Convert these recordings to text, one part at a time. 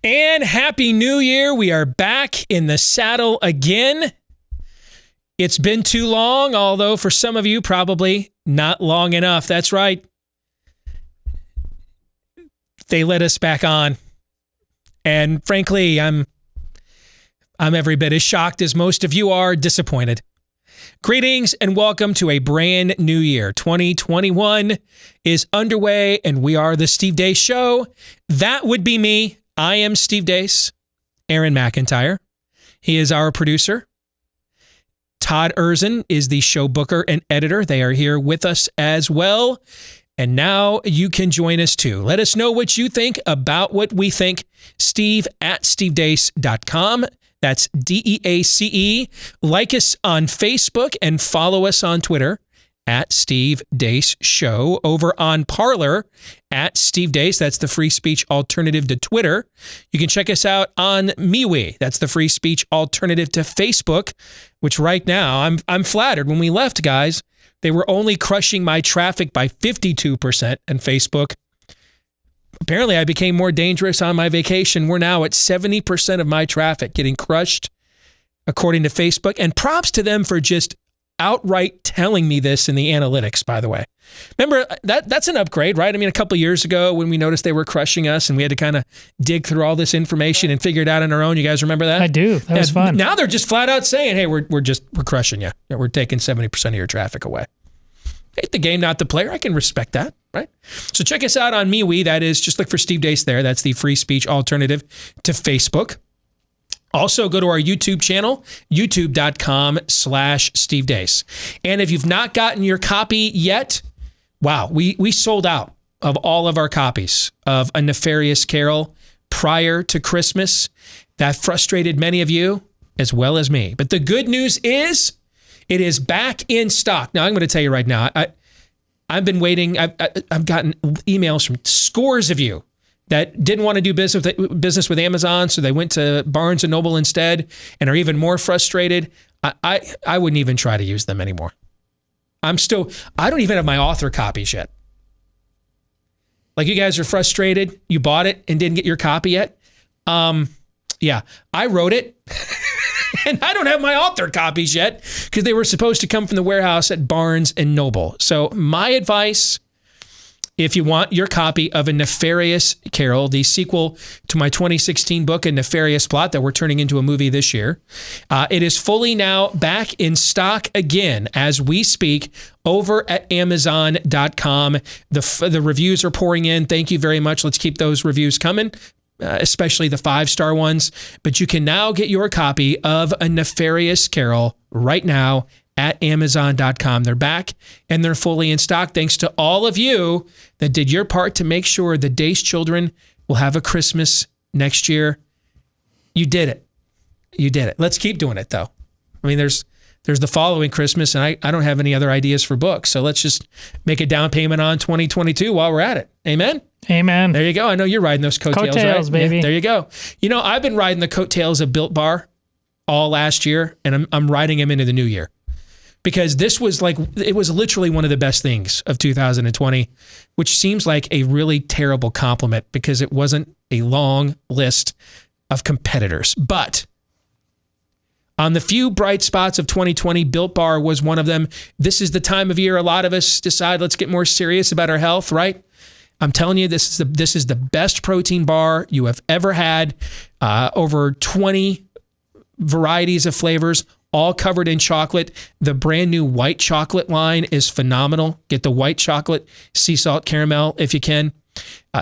And Happy New Year. We are back in the saddle again. It's been too long, although for some of you, probably not long enough. That's right. They let us back on. And frankly, I'm every bit as shocked as most of you are disappointed. Greetings and welcome to a brand new year. 2021 is underway and we are the Steve Deace Show. That would be me. I am Steve Deace. Aaron McIntyre. He is our producer. Todd is the show booker and editor. They are here with us as well. And now you can join us too. Let us know what you think about what we think. Steve at stevedeace.com. That's DEACE. Like us on Facebook and follow us on Twitter at Steve Deace Show. Over on Parler at Steve Deace. That's the free speech alternative to Twitter. You can check us out on MeWe. That's the free speech alternative to Facebook, which right now I'm flattered. When we left, guys, they were only crushing my traffic by 52% on Facebook. Apparently, I became more dangerous on my vacation. We're now at 70% of my traffic getting crushed, according to Facebook. And props to them for just outright telling me this in the analytics, by the way. Remember, that's an upgrade, right? I mean, a couple of years ago when we noticed they were crushing us and we had to kind of dig through all this information and figure it out on our own. You guys remember that? I do. That was fun. Now they're just flat out saying, hey, we're crushing you. We're taking 70% of your traffic away. Hate the game, not the player. I can respect that, right? So check us out on MeWe. That is, just look for Steve Deace there. That's the free speech alternative to Facebook. Also, go to our YouTube channel, youtube.com/Steve Deace. And if you've not gotten your copy yet, wow, we sold out of all of our copies of A Nefarious Carol prior to Christmas. That frustrated many of you as well as me. But the good news is it is back in stock. Now, I'm going to tell you right now, I've been waiting. I've gotten emails from scores of you that didn't want to do business with Amazon, so they went to Barnes & Noble instead and are even more frustrated. I wouldn't even try to use them anymore. I don't even have my author copies yet. Like, you guys are frustrated. You bought it and didn't get your copy yet. Yeah, I wrote it. And I don't have my author copies yet because they were supposed to come from the warehouse at Barnes & Noble. So my advice, if you want your copy of A Nefarious Carol, the sequel to my 2016 book, A Nefarious Plot, that we're turning into a movie this year, it is fully now back in stock again as we speak over at Amazon.com. The reviews are pouring in. Thank you very much. Let's keep those reviews coming. Especially the 5-star ones. But you can now get your copy of A Nefarious Carol right now at Amazon.com. They're back and they're fully in stock thanks to all of you that did your part to make sure the Deace children will have a Christmas next year. You did it. You did it. Let's keep doing it, though. I mean, there's the following Christmas, and I don't have any other ideas for books. So let's just make a down payment on 2022 while we're at it. Amen? Amen. There you go. I know you're riding those coattails, right? Baby. Yeah, there you go. You know, I've been riding the coattails of Built Bar all last year, and I'm riding them into the new year. Because it was literally one of the best things of 2020, which seems like a really terrible compliment because it wasn't a long list of competitors. But on the few bright spots of 2020, Built Bar was one of them. This is the time of year a lot of us decide let's get more serious about our health, right? I'm telling you, this is the best protein bar you have ever had. Over 20 varieties of flavors, all covered in chocolate. The brand new white chocolate line is phenomenal. Get the white chocolate, sea salt caramel if you can.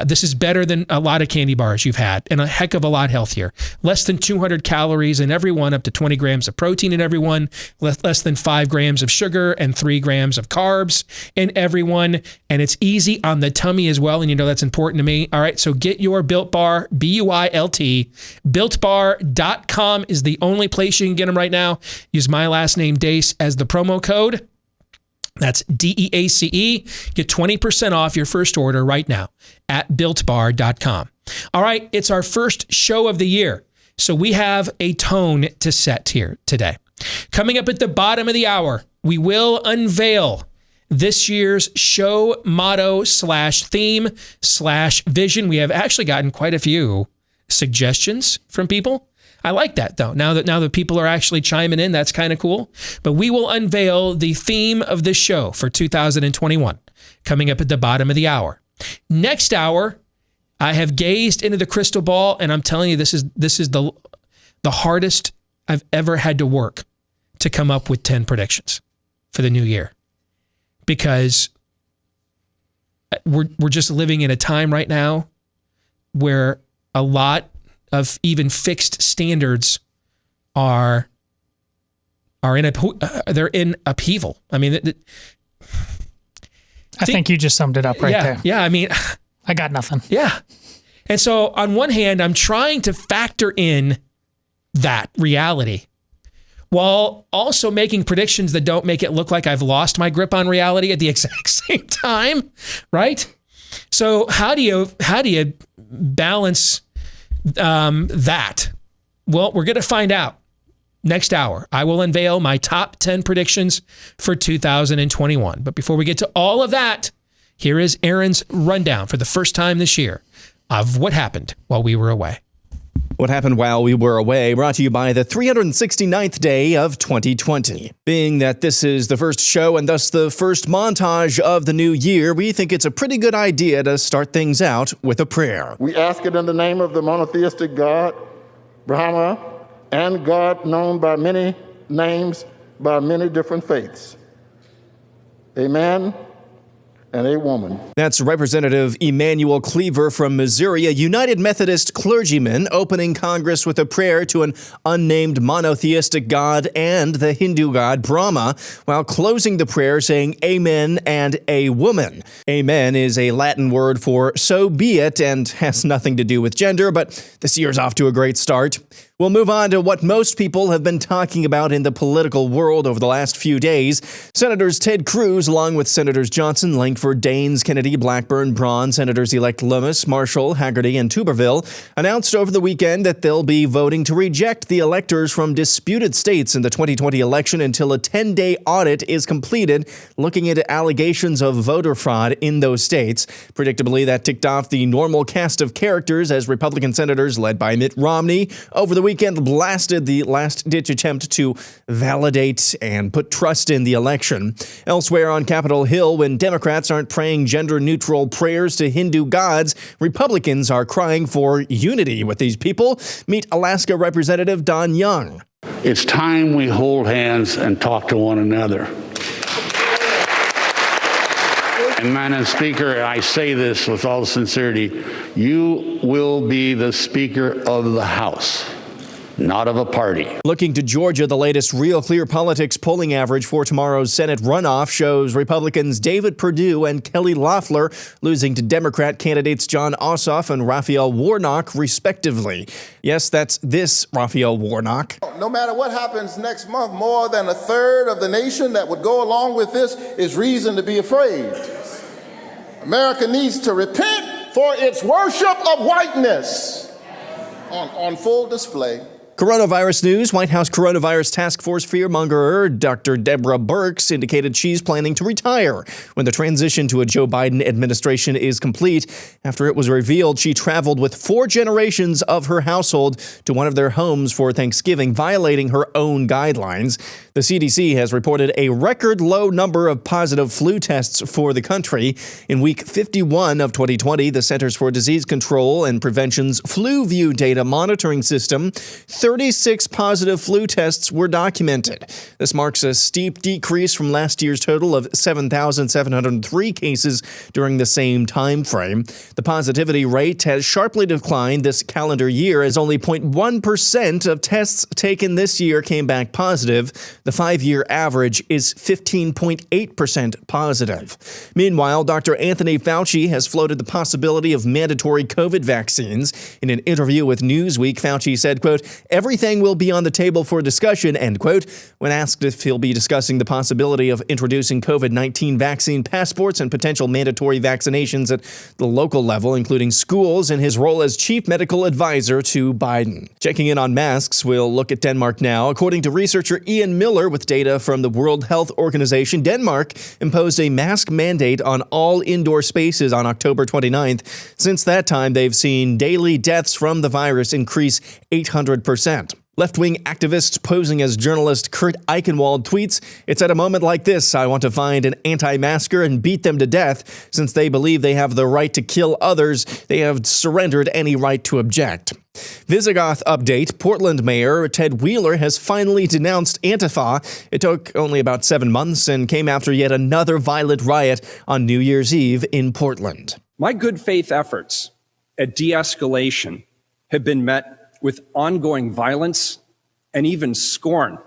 This is better than a lot of candy bars you've had and a heck of a lot healthier. Less than 200 calories in every one, up to 20 grams of protein in every one, less than 5 grams of sugar and 3 grams of carbs in every one. And it's easy on the tummy as well. And you know that's important to me. All right, so get your Built Bar, BUILT. BuiltBar.com is the only place you can get them right now. Use my last name, Deace, as the promo code. That's DEACE. Get 20% off your first order right now at BuiltBar.com. All right, it's our first show of the year, so we have a tone to set here today. Coming up at the bottom of the hour, we will unveil this year's show motto /theme/vision. We have actually gotten quite a few suggestions from people. I like that, though. Now that people are actually chiming in, that's kind of cool. But we will unveil the theme of this show for 2021 coming up at the bottom of the hour. Next hour, I have gazed into the crystal ball, and I'm telling you, this is the hardest I've ever had to work to come up with 10 predictions for the new year, because we're just living in a time right now where a lot of even fixed standards are they're in upheaval. I mean, I think you just summed it up right there. Yeah, I mean, I got nothing. Yeah. And so on one hand, I'm trying to factor in that reality while also making predictions that don't make it look like I've lost my grip on reality at the exact same time, right? So how do you balance that? Well, we're going to find out next hour. I will unveil my top 10 predictions for 2021. But before we get to all of that, here is Aaron's rundown for the first time this year of what happened while we were away. What happened while we were away, brought to you by the 369th day of 2020. Being that this is the first show and thus the first montage of the new year, we think it's a pretty good idea to start things out with a prayer. We ask it in the name of the monotheistic God, Brahma, and God known by many names, by many different faiths. Amen. And a woman. That's Representative Emmanuel Cleaver from Missouri, a United Methodist clergyman, opening Congress with a prayer to an unnamed monotheistic God and the Hindu god Brahma, while closing the prayer saying amen and a woman. Amen is a Latin word for so be it and has nothing to do with gender, but this year's off to a great start. We'll move on to what most people have been talking about in the political world over the last few days. Senators Ted Cruz, along with Senators Johnson, Langford, Daines, Kennedy, Blackburn, Braun, Senators-elect Lummis, Marshall, Haggerty, and Tuberville, announced over the weekend that they'll be voting to reject the electors from disputed states in the 2020 election until a 10-day audit is completed, looking into allegations of voter fraud in those states. Predictably, that ticked off the normal cast of characters as Republican senators led by Mitt Romney over the weekend blasted the last-ditch attempt to validate and put trust in the election. Elsewhere on Capitol Hill, when Democrats aren't praying gender-neutral prayers to Hindu gods, Republicans are crying for unity with these people. Meet Alaska Representative Don Young. It's time we hold hands and talk to one another. And Madam Speaker, I say this with all sincerity, you will be the Speaker of the House, not of a party. Looking to Georgia, the latest Real Clear Politics polling average for tomorrow's Senate runoff shows Republicans David Perdue and Kelly Loeffler losing to Democrat candidates John Ossoff and Raphael Warnock, respectively. Yes, that's this Raphael Warnock. No matter what happens next month, more than a third of the nation that would go along with this is reason to be afraid. America needs to repent for its worship of whiteness on full display. Coronavirus news. White House Coronavirus Task Force fearmonger Dr. Deborah Birx indicated she's planning to retire when the transition to a Joe Biden administration is complete. After it was revealed she traveled with 4 generations of her household to one of their homes for Thanksgiving, violating her own guidelines. The CDC has reported a record low number of positive flu tests for the country. In week 51 of 2020, the Centers for Disease Control and Prevention's FluView data monitoring system, 36 positive flu tests were documented. This marks a steep decrease from last year's total of 7,703 cases during the same time frame. The positivity rate has sharply declined this calendar year, as only 0.1% of tests taken this year came back positive. The 5-year average is 15.8% positive. Meanwhile, Dr. Anthony Fauci has floated the possibility of mandatory COVID vaccines. In an interview with Newsweek, Fauci said, quote, everything will be on the table for discussion, end quote. When asked if he'll be discussing the possibility of introducing COVID-19 vaccine passports and potential mandatory vaccinations at the local level, including schools, in his role as chief medical advisor to Biden. Checking in on masks, we'll look at Denmark now. According to researcher Ian Miller with data from the World Health Organization, Denmark imposed a mask mandate on all indoor spaces on October 29th. Since that time, they've seen daily deaths from the virus increase 800%. Left-wing activist posing as journalist Kurt Eichenwald tweets, "It's at a moment like this I want to find an anti-masker and beat them to death. Since they believe they have the right to kill others, they have surrendered any right to object." Visigoth update. Portland Mayor Ted Wheeler has finally denounced Antifa. It took only about 7 months and came after yet another violent riot on New Year's Eve in Portland. My good faith efforts at de-escalation have been met with ongoing violence and even scorn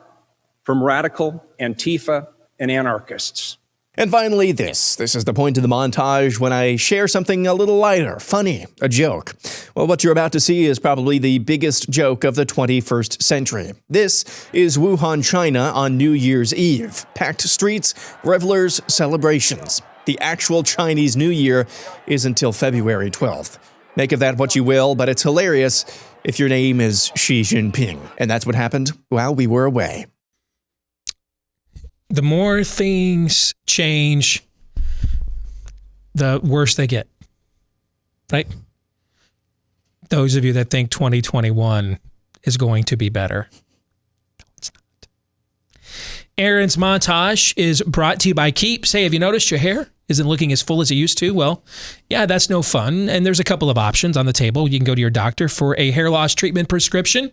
from radical Antifa and anarchists. And finally, this is the point of the montage when I share something a little lighter, funny, a joke. Well, what you're about to see is probably the biggest joke of the 21st century. This is Wuhan, China on New Year's Eve. Packed streets, revelers, celebrations. The actual Chinese New Year is until February 12th. Make of that what you will, but it's hilarious if your name is Xi Jinping. And that's what happened while we were away. The more things change, the worse they get, right? Those of you that think 2021 is going to be better. No, it's not. Aaron's montage is brought to you by Keeps. Hey, have you noticed your hair isn't looking as full as it used to? Well, yeah, that's no fun. And there's a couple of options on the table. You can go to your doctor for a hair loss treatment prescription,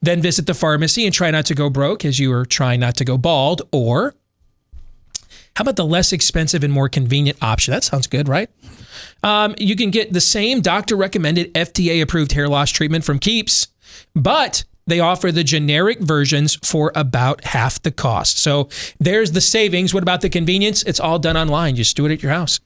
then visit the pharmacy and try not to go broke as you are trying not to go bald. Or how about the less expensive and more convenient option? That sounds good, right? You can get the same doctor-recommended FDA-approved hair loss treatment from Keeps, but they offer the generic versions for about half the cost. So there's the savings. What about the convenience? It's all done online. Just do it at your house.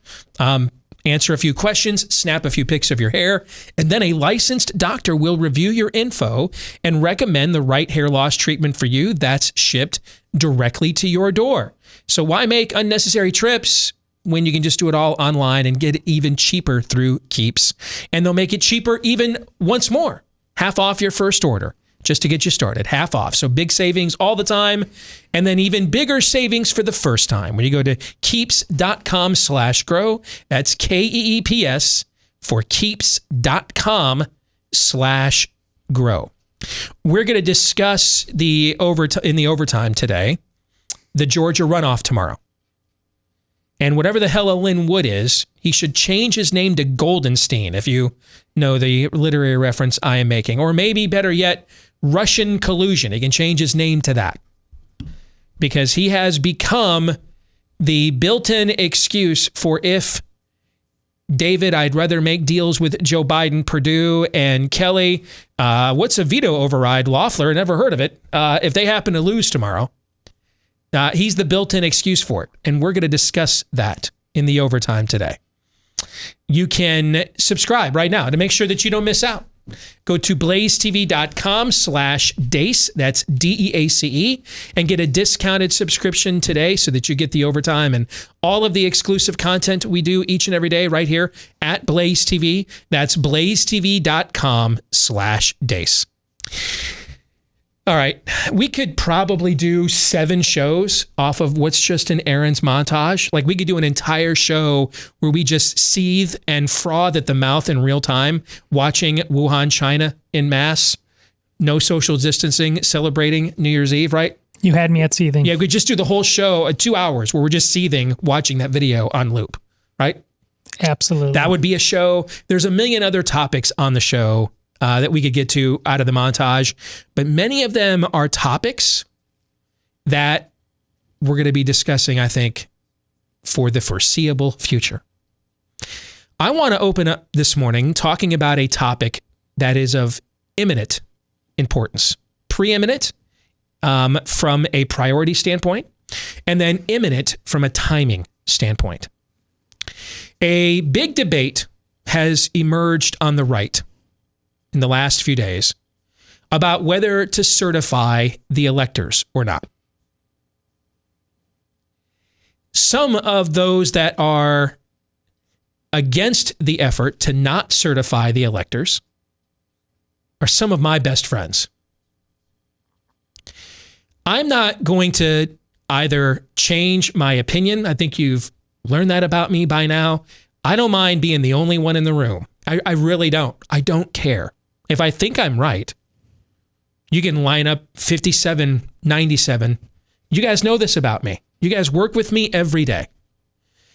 Answer a few questions, snap a few pics of your hair, and then a licensed doctor will review your info and recommend the right hair loss treatment for you that's shipped directly to your door. So why make unnecessary trips when you can just do it all online and get it even cheaper through Keeps? And they'll make it cheaper even once more. Half off your first order. Just to get you started, half off. So big savings all the time, and then even bigger savings for the first time when you go to keeps.com/grow. That's KEEPS for keeps.com/grow. We're going to discuss in the overtime today, the Georgia runoff tomorrow. And whatever the hell a Lynn Wood is, he should change his name to Goldenstein, if you know the literary reference I am making. Or maybe better yet, Russian collusion. He can change his name to that. Because he has become the built-in excuse for if David, I'd rather make deals with Joe Biden, Perdue, and Kelly. What's a veto override? Loeffler, never heard of it. If they happen to lose tomorrow, he's the built-in excuse for it. And we're going to discuss that in the overtime today. You can subscribe right now to make sure that you don't miss out. Go to blazetv.com/Deace, that's DEACE, and get a discounted subscription today so that you get the overtime and all of the exclusive content we do each and every day right here at Blaze TV. That's blazetv.com/Deace. All right, we could probably do 7 shows off of what's just an Aaron's montage. Like we could do an entire show where we just seethe and froth at the mouth in real time, watching Wuhan, China in mass, no social distancing, celebrating New Year's Eve, right? You had me at seething. Yeah, we could just do the whole show, 2 hours, where we're just seething, watching that video on loop, right? Absolutely. That would be a show. There's a million other topics on the show that we could get to out of the montage. But many of them are topics that we're going to be discussing, I think, for the foreseeable future. I want to open up this morning talking about a topic that is of imminent importance. Preeminent from a priority standpoint, and then imminent from a timing standpoint. A big debate has emerged on the right in the last few days about whether to certify the electors or not. Some of those that are against the effort to not certify the electors are some of my best friends. I'm not going to either change my opinion. I think you've learned that about me by now. I don't mind being the only one in the room. I really don't. I don't care. If I think I'm right, you can line up 57, 97. You guys know this about me. You guys work with me every day.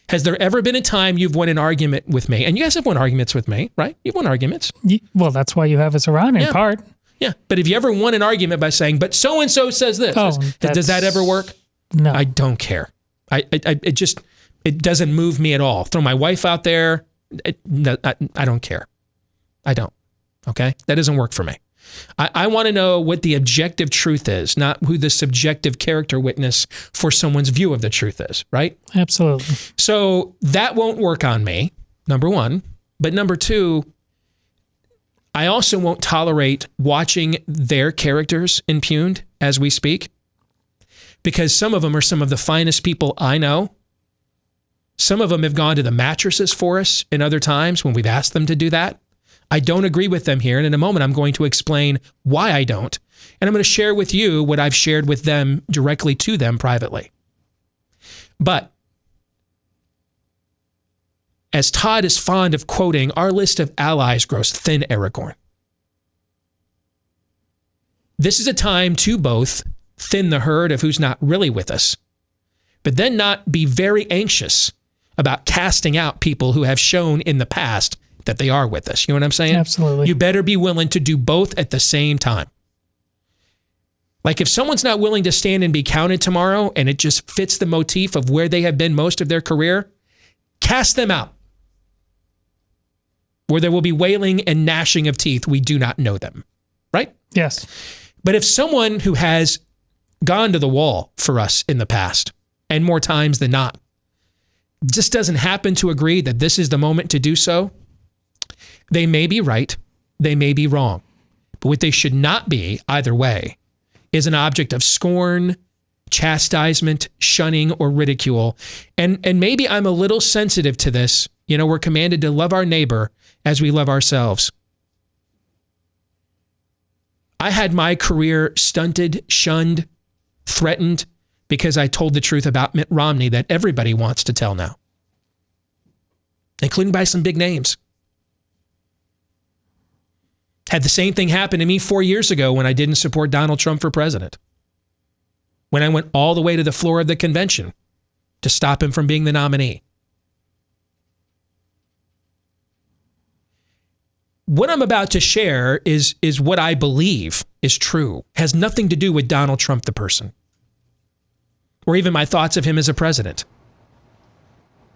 Has there ever been a time you've won an argument with me? And you guys have won arguments with me, right? You've won arguments. Well, that's why you have us around in part. Yeah. But have you ever won an argument by saying, but so-and-so says this? Does that ever work? No. I don't care. It doesn't move me at all. Throw my wife out there. I don't care. I don't. Okay? That doesn't work for me. I want to know what the objective truth is, not who the subjective character witness for someone's view of the truth is, right? Absolutely. So that won't work on me, number one. But number two, I also won't tolerate watching their characters impugned as we speak, because some of them are some of the finest people I know. Some of them have gone to the mattresses for us in other times when we've asked them to do that. I don't agree with them here. And in a moment, I'm going to explain why I don't. And I'm going to share with you what I've shared with them directly to them privately. But as Todd is fond of quoting, our list of allies grows thin, Aragorn. This is a time to both thin the herd of who's not really with us, but then not be very anxious about casting out people who have shown in the past that they are with us. You know what I'm saying? Absolutely. You better be willing to do both at the same time. Like if someone's not willing to stand and be counted tomorrow and it just fits the motif of where they have been most of their career, cast them out. Where there will be wailing and gnashing of teeth, we do not know them. Right? Yes. But if someone who has gone to the wall for us in the past, and more times than not, just doesn't happen to agree that this is the moment to do so, they may be right, they may be wrong. But what they should not be, either way, is an object of scorn, chastisement, shunning, or ridicule. And maybe I'm a little sensitive to this. You know, we're commanded to love our neighbor as we love ourselves. I had my career stunted, shunned, threatened because I told the truth about Mitt Romney that everybody wants to tell now, including by some big names. Had the same thing happen to me 4 years ago when I didn't support Donald Trump for president. When I went all the way to the floor of the convention to stop him from being the nominee. What I'm about to share is what I believe is true. Has nothing to do with Donald Trump, the person, or even my thoughts of him as a president.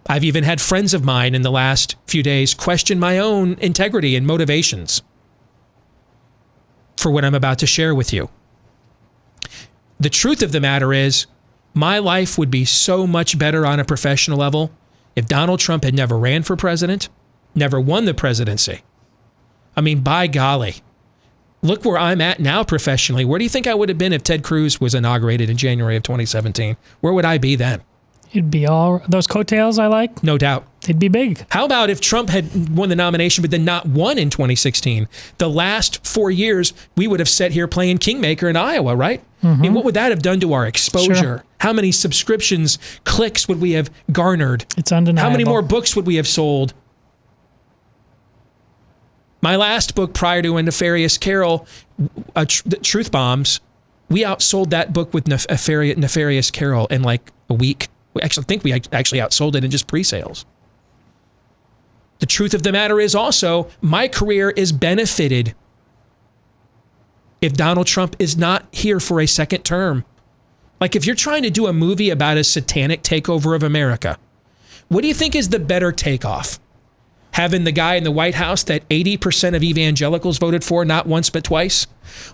I've even had friends of mine in the last few days question my own integrity and motivations for what I'm about to share with you. The truth of the matter is, my life would be so much better on a professional level if Donald Trump had never ran for president, never won the presidency. I mean, by golly, look where I'm at now professionally. Where do you think I would have been if Ted Cruz was inaugurated in January of 2017? Where would I be then? It'd be all those coattails I like. No doubt. It'd be big. How about if Trump had won the nomination but then not won in 2016? The last 4 years, we would have sat here playing Kingmaker in Iowa, right? Mm-hmm. I mean, what would that have done to our exposure? Sure. How many subscriptions, clicks would we have garnered? It's undeniable. How many more books would we have sold? My last book prior to A Nefarious Carol, Truth Bombs, we outsold that book with Nefarious Carol in like a week. We actually think we actually outsold it in just pre-sales. The truth of the matter is also, my career is benefited if Donald Trump is not here for a second term. Like if you're trying to do a movie about a satanic takeover of America, what do you think is the better takeoff? Having the guy in the White House that 80% of evangelicals voted for, not once but twice?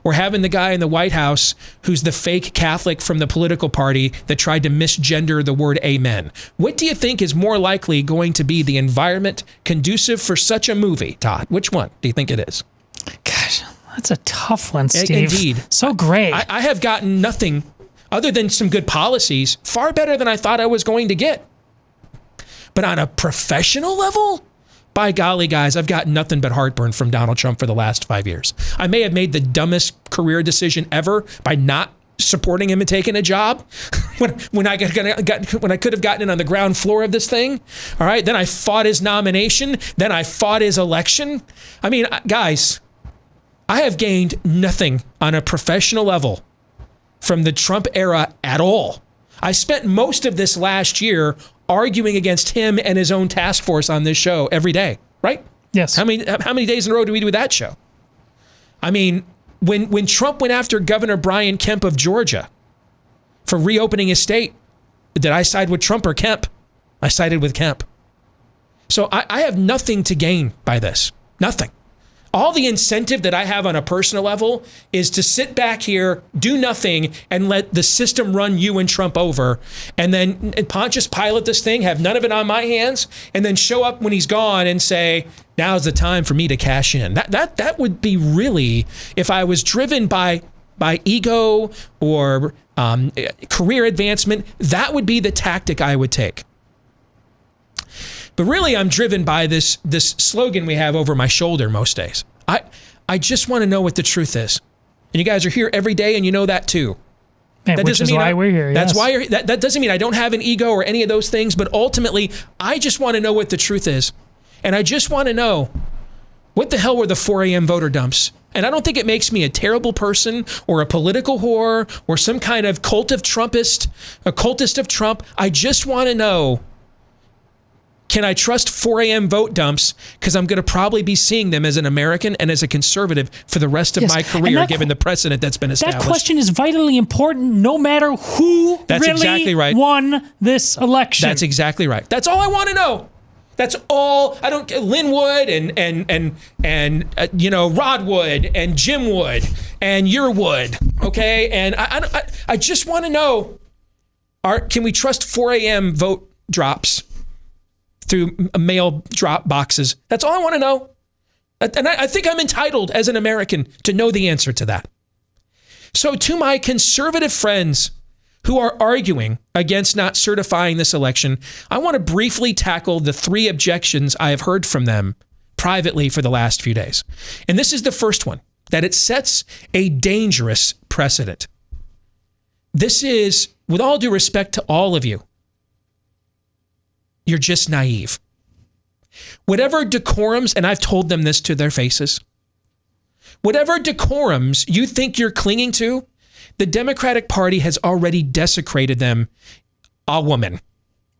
Or having the guy in the White House who's the fake Catholic from the political party that tried to misgender the word amen? What do you think is more likely going to be the environment conducive for such a movie, Todd? Which one do you think it is? Gosh, That's a tough one, Steve. Indeed. So great. I have gotten nothing other than some good policies, far better than I thought I was going to get. But on a professional level, by golly, guys, I've got nothing but heartburn from Donald Trump for the last 5 years. I may have made the dumbest career decision ever by not supporting him and taking a job when I could have gotten in on the ground floor of this thing. All right. Then I fought his nomination. Then I fought his election. I mean, guys, I have gained nothing on a professional level from the Trump era at all. I spent most of this last year arguing against him and his own task force on this show every day, right? Yes. How many days in a row do we do that show? I mean, when Trump went after Governor Brian Kemp of Georgia for reopening his state, did I side with Trump or Kemp? I sided with Kemp. So I have nothing to gain by this. Nothing. All the incentive that I have on a personal level is to sit back here, do nothing, and let the system run you and Trump over, and then Pontius Pilate this thing, have none of it on my hands, and then show up when he's gone and say, now's the time for me to cash in. That would be really, if I was driven by ego or career advancement, that would be the tactic I would take. But really, I'm driven by this slogan we have over my shoulder most days. I just want to know what the truth is. And you guys are here every day, and you know that too. Man, that which is why we're here. That's yes. why that doesn't mean I don't have an ego or any of those things, but ultimately, I just want to know what the truth is. And I just want to know, what the hell were the 4 a.m. voter dumps? And I don't think it makes me a terrible person or a political whore or some kind of cultist of Trump. I just want to know, can I trust 4 a.m. vote dumps? Because I'm going to probably be seeing them as an American and as a conservative for the rest of my career, given the precedent that's been established. That question is vitally important no matter who exactly right. won this election. That's exactly right. That's all I want to know. That's all. I don't. Lynn Wood and Rod Wood and Jim Wood and your Wood. Okay, and I just want to know: can we trust 4 a.m. vote drops through mail drop boxes? That's all I want to know, and I think I'm entitled as an American to know the answer to that. So, to my conservative friends who are arguing against not certifying this election, I want to briefly tackle the 3 objections I have heard from them privately for the last few days. And this is the first one, that it sets a dangerous precedent. This is, with all due respect to all of you, you're just naive. Whatever decorums, and I've told them this to their faces, whatever decorums you think you're clinging to, the Democratic Party has already desecrated them a woman.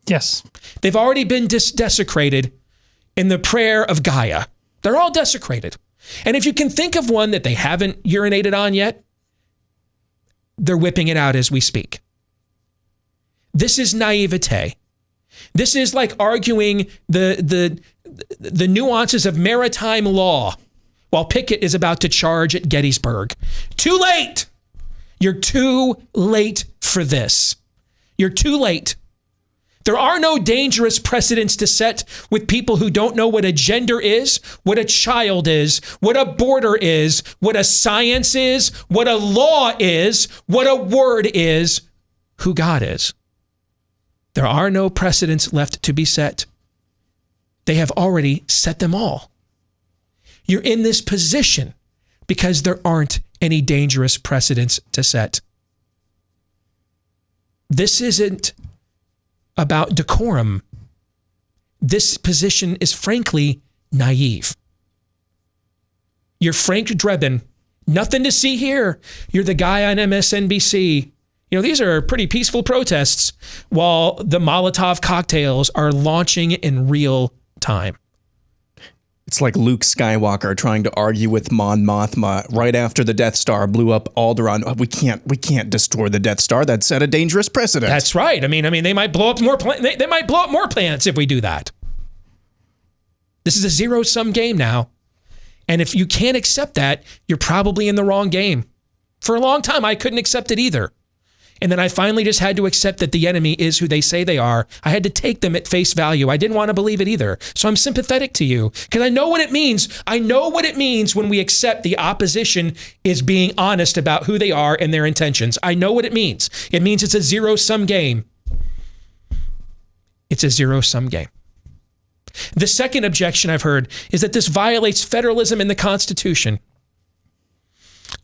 Yes. They've already been desecrated in the prayer of Gaia. They're all desecrated. And if you can think of one that they haven't urinated on yet, they're whipping it out as we speak. This is naivete. This is like arguing the nuances of maritime law while Pickett is about to charge at Gettysburg. Too late. You're too late for this. You're too late. There are no dangerous precedents to set with people who don't know what a gender is, what a child is, what a border is, what a science is, what a law is, what a word is, who God is. There are no precedents left to be set. They have already set them all. You're in this position because there aren't any dangerous precedents to set. This isn't about decorum. This position is frankly naive. You're Frank Drebin. Nothing to see here. You're the guy on MSNBC. You know, these are pretty peaceful protests while the Molotov cocktails are launching in real time. It's like Luke Skywalker trying to argue with Mon Mothma right after the Death Star blew up Alderaan. We can't destroy the Death Star. That set a dangerous precedent. That's right. I mean, they might blow up more. They might blow up more planets if we do that. This is a zero-sum game now, and if you can't accept that, you're probably in the wrong game. For a long time, I couldn't accept it either. And then I finally just had to accept that the enemy is who they say they are. I had to take them at face value. I didn't want to believe it either. So I'm sympathetic to you because I know what it means. I know what it means when we accept the opposition is being honest about who they are and their intentions. I know what it means. It means it's a zero-sum game. It's a zero-sum game. The second objection I've heard is that this violates federalism and the Constitution.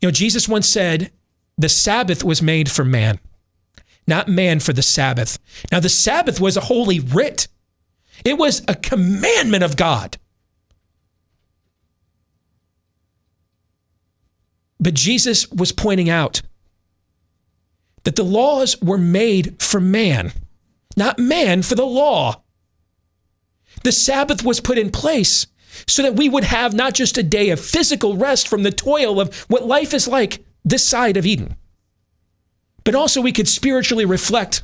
You know, Jesus once said, the Sabbath was made for man, not man for the Sabbath. Now, the Sabbath was a holy writ. It was a commandment of God. But Jesus was pointing out that the laws were made for man, not man for the law. The Sabbath was put in place so that we would have not just a day of physical rest from the toil of what life is like this side of Eden, but also we could spiritually reflect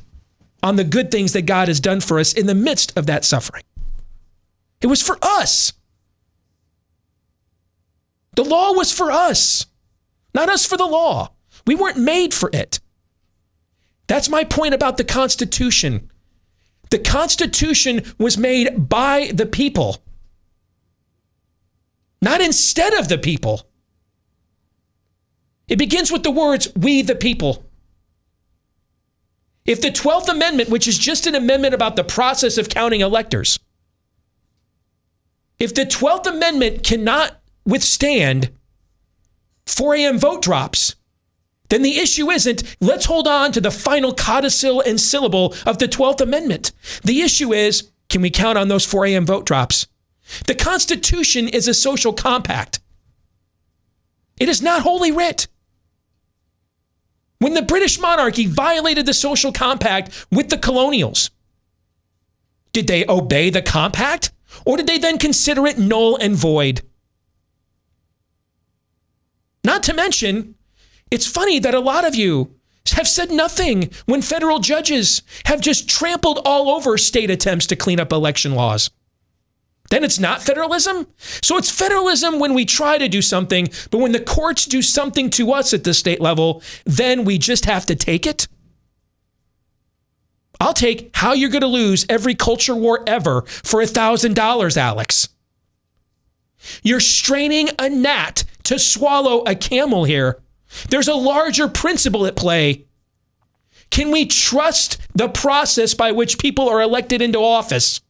on the good things that God has done for us in the midst of that suffering. It was for us. The law was for us, not us for the law. We weren't made for it. That's my point about the Constitution. The Constitution was made by the people, not instead of the people. It begins with the words, we the people. If the 12th Amendment, which is just an amendment about the process of counting electors, if the 12th Amendment cannot withstand 4 a.m. vote drops, then the issue isn't, let's hold on to the final codicil and syllable of the 12th Amendment. The issue is, can we count on those 4 a.m. vote drops? The Constitution is a social compact. It is not holy writ. When the British monarchy violated the social compact with the colonials, did they obey the compact, or did they then consider it null and void? Not to mention, it's funny that a lot of you have said nothing when federal judges have just trampled all over state attempts to clean up election laws. Then it's not federalism? So it's federalism when we try to do something, but when the courts do something to us at the state level, then we just have to take it? I'll take how you're going to lose every culture war ever for $1,000, Alex. You're straining a gnat to swallow a camel here. There's a larger principle at play. Can we trust the process by which people are elected into office?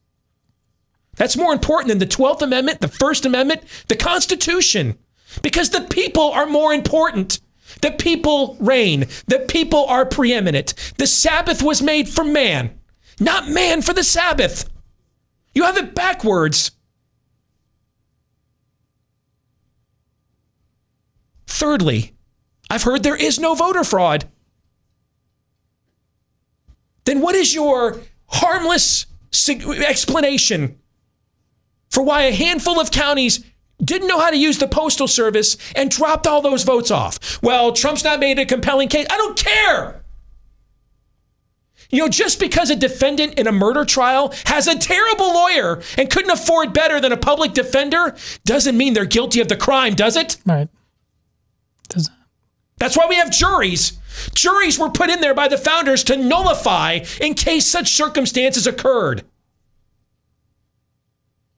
That's more important than the 12th Amendment, the First Amendment, the Constitution, because the people are more important. The people reign. The people are preeminent. The Sabbath was made for man, not man for the Sabbath. You have it backwards. Thirdly, I've heard there is no voter fraud. Then what is your harmless explanation for why a handful of counties didn't know how to use the Postal Service and dropped all those votes off? Well, Trump's not made a compelling case. I don't care. You know, just because a defendant in a murder trial has a terrible lawyer and couldn't afford better than a public defender doesn't mean they're guilty of the crime, does it? Right. Doesn't. That's why we have juries. Juries were put in there by the founders to nullify in case such circumstances occurred.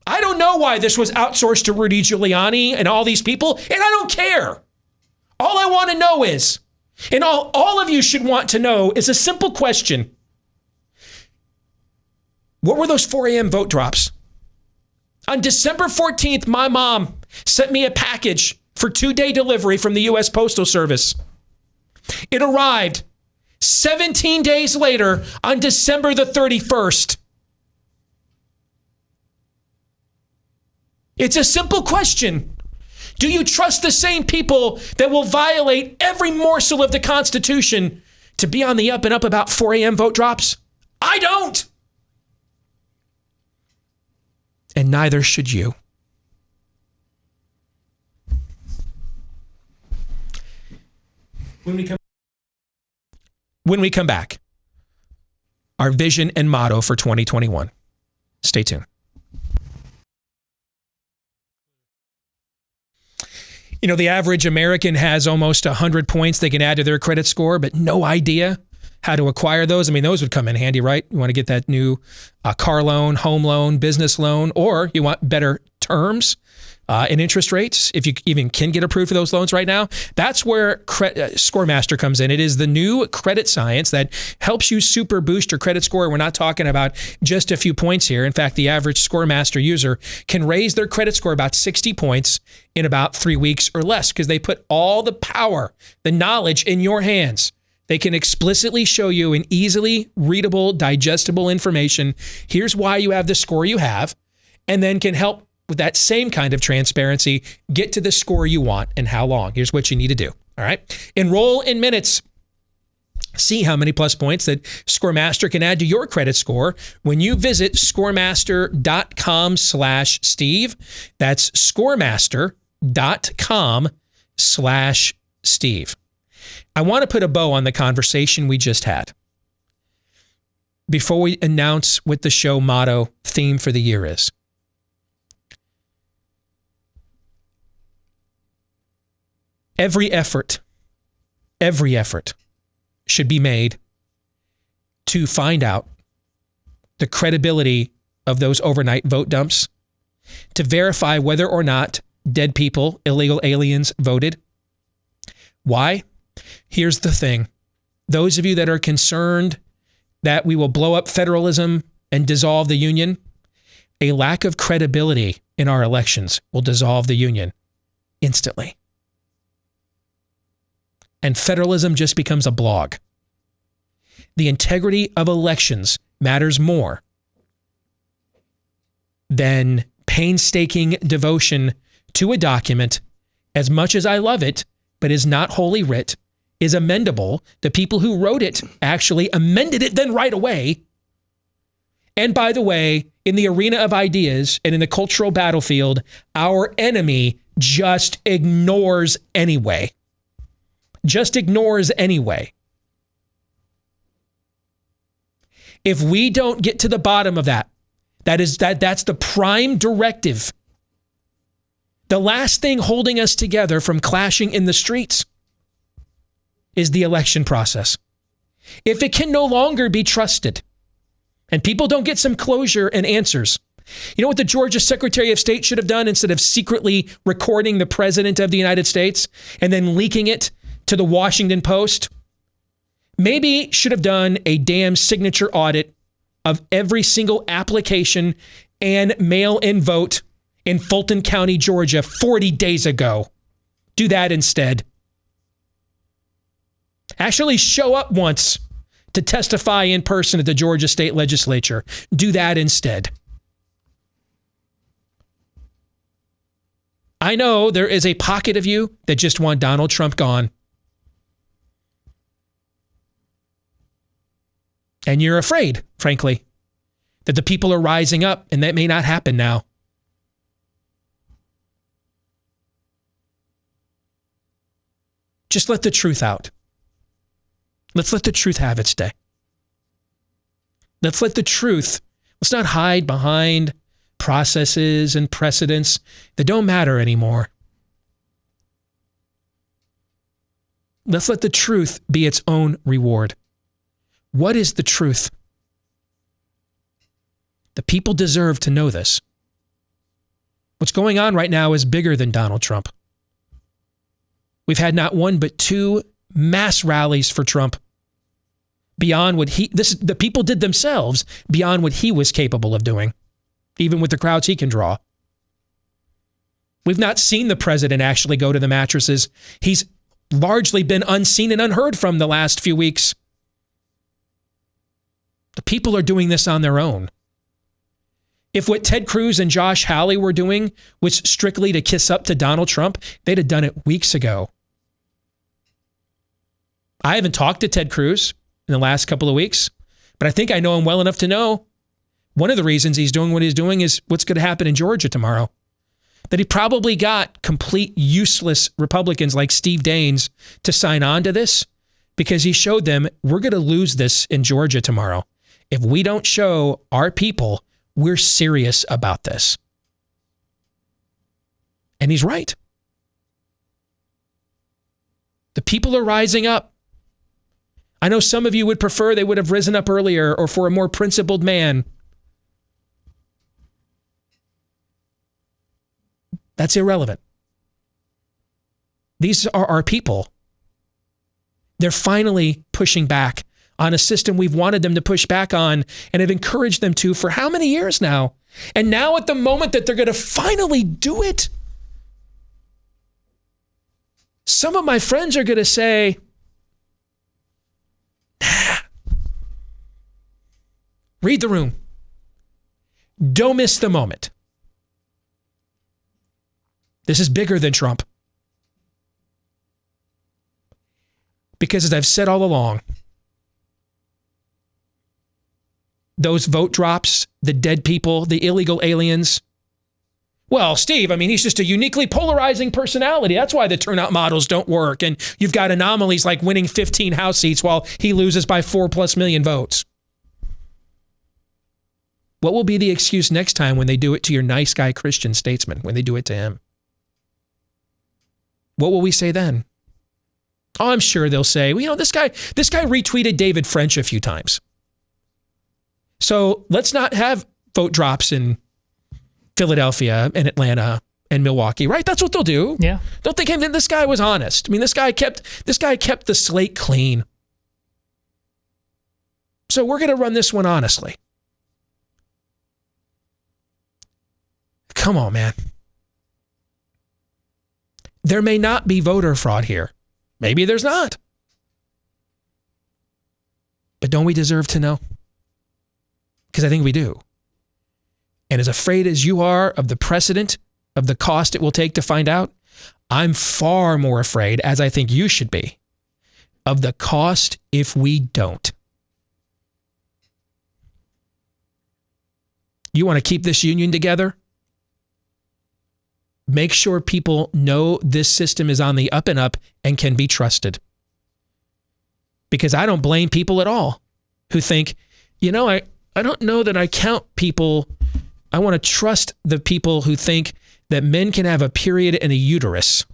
I don't know why this was outsourced to Rudy Giuliani and all these people, and I don't care. All I want to know is, and all of you should want to know, is a simple question. What were those 4 a.m. vote drops? On December 14th, my mom sent me a package for 2-day delivery from the U.S. Postal Service. It arrived 17 days later on December the 31st. It's a simple question. Do you trust the same people that will violate every morsel of the Constitution to be on the up and up about 4 a.m. vote drops? I don't. And neither should you. When we come back, our vision and motto for 2021. Stay tuned. You know, the average American has almost 100 points they can add to their credit score, but no idea how to acquire those. I mean, those would come in handy, right? You want to get that new car loan, home loan, business loan, or you want better terms and interest rates, if you even can get approved for those loans right now. That's where ScoreMaster comes in. It is the new credit science that helps you super boost your credit score. We're not talking about just a few points here. In fact, the average ScoreMaster user can raise their credit score about 60 points in about 3 weeks or less because they put all the power, the knowledge in your hands. They can explicitly show you in easily readable, digestible information. Here's why you have the score you have, and then can help with that same kind of transparency, get to the score you want and how long. Here's what you need to do. All right. Enroll in minutes. See how many plus points that ScoreMaster can add to your credit score when you visit scoremaster.com/Steve. That's scoremaster.com/Steve. I want to put a bow on the conversation we just had before we announce what the show motto theme for the year is. Every effort should be made to find out the credibility of those overnight vote dumps, to verify whether or not dead people, illegal aliens, voted. Why? Here's the thing. Those of you that are concerned that we will blow up federalism and dissolve the union, a lack of credibility in our elections will dissolve the union instantly. And federalism just becomes a blog. The integrity of elections matters more than painstaking devotion to a document. As much as I love it, but is not holy writ, is amendable. The people who wrote it actually amended it then right away. And by the way, in the arena of ideas and in the cultural battlefield, our enemy just ignores anyway. Just ignores anyway. If we don't get to the bottom of that's the prime directive. The last thing holding us together from clashing in the streets is the election process. If it can no longer be trusted and people don't get some closure and answers, you know what the Georgia Secretary of State should have done instead of secretly recording the President of the United States and then leaking it to the Washington Post? Maybe should have done a damn signature audit of every single application and mail-in vote in Fulton County, Georgia 40 days ago. Do that instead. Actually show up once to testify in person at the Georgia State Legislature. Do that instead. I know there is a pocket of you that just want Donald Trump gone. And you're afraid, frankly, that the people are rising up, and that may not happen now. Just let the truth out. Let's let the truth have its day. Let's not hide behind processes and precedents that don't matter anymore. Let's let the truth be its own reward. What is the truth? The people deserve to know this. What's going on right now is bigger than Donald Trump. We've had not one but two mass rallies for Trump beyond what the people did themselves, beyond what he was capable of doing, even with the crowds he can draw. We've not seen the president actually go to the mattresses. He's largely been unseen and unheard from the last few weeks. The people are doing this on their own. If what Ted Cruz and Josh Hawley were doing was strictly to kiss up to Donald Trump, they'd have done it weeks ago. I haven't talked to Ted Cruz in the last couple of weeks, but I think I know him well enough to know one of the reasons he's doing what he's doing is what's going to happen in Georgia tomorrow. That he probably got complete useless Republicans like Steve Deace to sign on to this because he showed them we're going to lose this in Georgia tomorrow. If we don't show our people we're serious about this. And he's right. The people are rising up. I know some of you would prefer they would have risen up earlier or for a more principled man. That's irrelevant. These are our people. They're finally pushing back on a system we've wanted them to push back on and have encouraged them to for how many years now? And now at the moment that they're going to finally do it, some of my friends are going to say, read the room. Don't miss the moment. This is bigger than Trump. Because as I've said all along, those vote drops, the dead people, the illegal aliens. Well, Steve, I mean, he's just a uniquely polarizing personality. That's why the turnout models don't work. And you've got anomalies like winning 15 House seats while he loses by 4+ million votes. What will be the excuse next time when they do it to your nice guy Christian statesman, when they do it to him? What will we say then? Oh, I'm sure they'll say, well, this guy retweeted David French a few times. So let's not have vote drops in Philadelphia and Atlanta and Milwaukee, right? That's what they'll do. Yeah. Don't think this guy was honest. I mean, this guy kept the slate clean. So we're going to run this one honestly. Come on, man. There may not be voter fraud here. Maybe there's not. But don't we deserve to know? Because I think we do. And as afraid as you are of the precedent, of the cost it will take to find out, I'm far more afraid, as I think you should be, of the cost if we don't. You want to keep this union together? Make sure people know this system is on the up and up and can be trusted. Because I don't blame people at all who think, I don't know that I count people. I want to trust the people who think that men can have a period and a uterus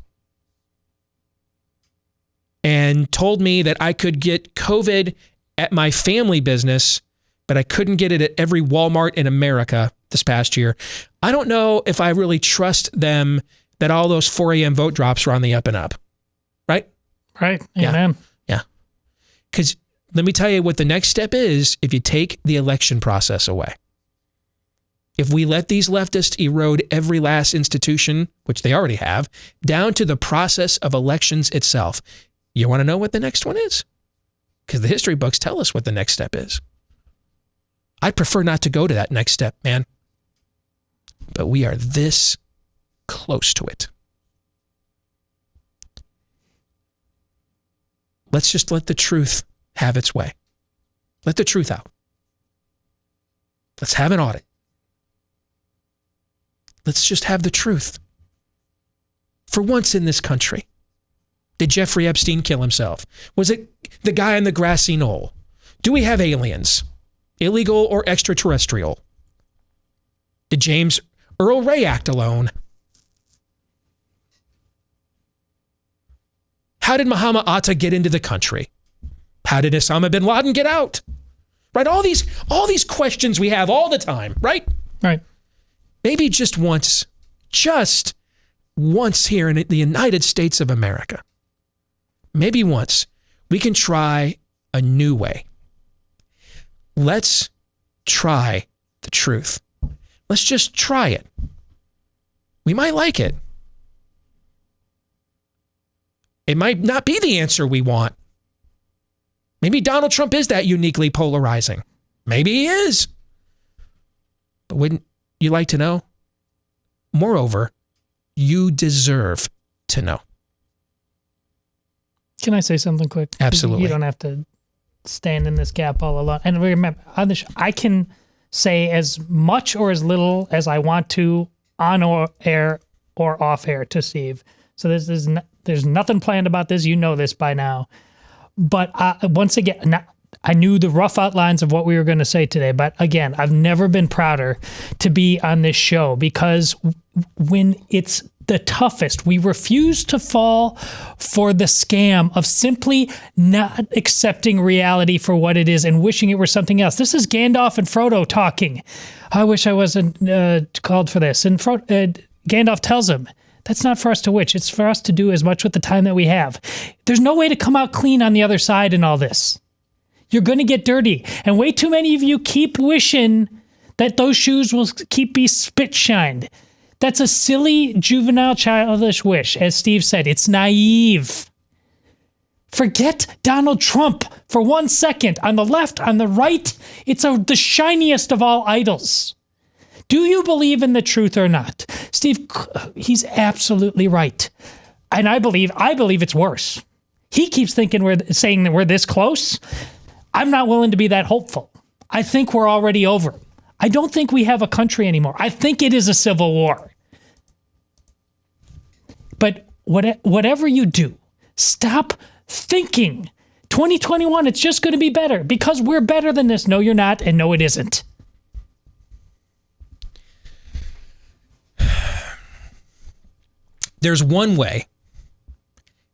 and told me that I could get COVID at my family business, but I couldn't get it at every Walmart in America this past year. I don't know if I really trust them that all those 4 a.m. vote drops are on the up and up. Right? Right. Yeah. Amen. Yeah. Because let me tell you what the next step is if you take the election process away. If we let these leftists erode every last institution, which they already have, down to the process of elections itself, you want to know what the next one is? Because the history books tell us what the next step is. I'd prefer not to go to that next step, man. But we are this close to it. Let's just let the truth have its way. Let the truth out. Let's have an audit. Let's just have the truth. For once in this country, did Jeffrey Epstein kill himself? Was it the guy on the grassy knoll? Do we have aliens, illegal or extraterrestrial? Did James Earl Ray act alone? How did Muhammad Atta get into the country? How did Osama bin Laden get out? Right? All these questions we have all the time, right? Right. Maybe just once here in the United States of America, maybe once, we can try a new way. Let's try the truth. Let's just try it. We might like it. It might not be the answer we want. Maybe Donald Trump is that uniquely polarizing. Maybe he is. But wouldn't you like to know? Moreover, you deserve to know. Can I say something quick? Absolutely. You don't have to stand in this gap all alone. And remember, on the show, I can say as much or as little as I want to on air or off air to Steve. So there's nothing planned about this. You know this by now. But once again, I knew the rough outlines of what we were going to say today. But again, I've never been prouder to be on this show because when it's the toughest. We refuse to fall for the scam of simply not accepting reality for what it is and wishing it were something else. This is Gandalf and Frodo talking. I wish I wasn't called for this. And Gandalf tells him, that's not for us to wish. It's for us to do as much with the time that we have. There's no way to come out clean on the other side in all this. You're going to get dirty. And way too many of you keep wishing that those shoes will be spit shined. That's a silly, juvenile, childish wish. As Steve said, it's naive. Forget Donald Trump for 1 second. On the left, on the right, it's the shiniest of all idols. Do you believe in the truth or not? Steve, he's absolutely right. And I believe it's worse. He keeps saying that we're this close. I'm not willing to be that hopeful. I think we're already over. I don't think we have a country anymore. I think it is a civil war. But whatever you do, stop thinking 2021, it's just going to be better because we're better than this. No, you're not. And no, it isn't. There's one way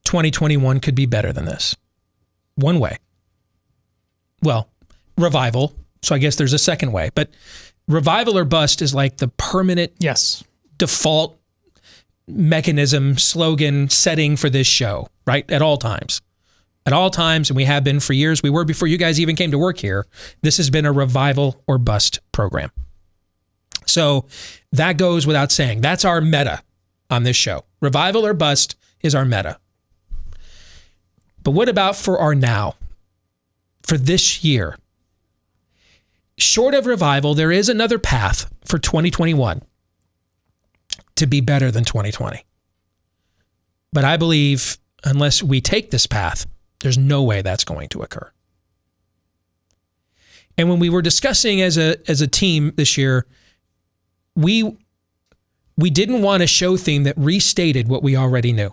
2021 could be better than this. One way. Well, revival. So I guess there's a second way. But revival or bust is like the permanent default mechanism, slogan, setting for this show, right? At all times. At all times, and we have been for years. We were before you guys even came to work here. This has been a revival or bust program. So that goes without saying. That's our meta on this show. Revival or bust is our meta. But what about for our now? For this year? Short of revival, there is another path for 2021 to be better than 2020. But I believe unless we take this path, there's no way that's going to occur. And when we were discussing as a team this year, we didn't want a show theme that restated what we already knew.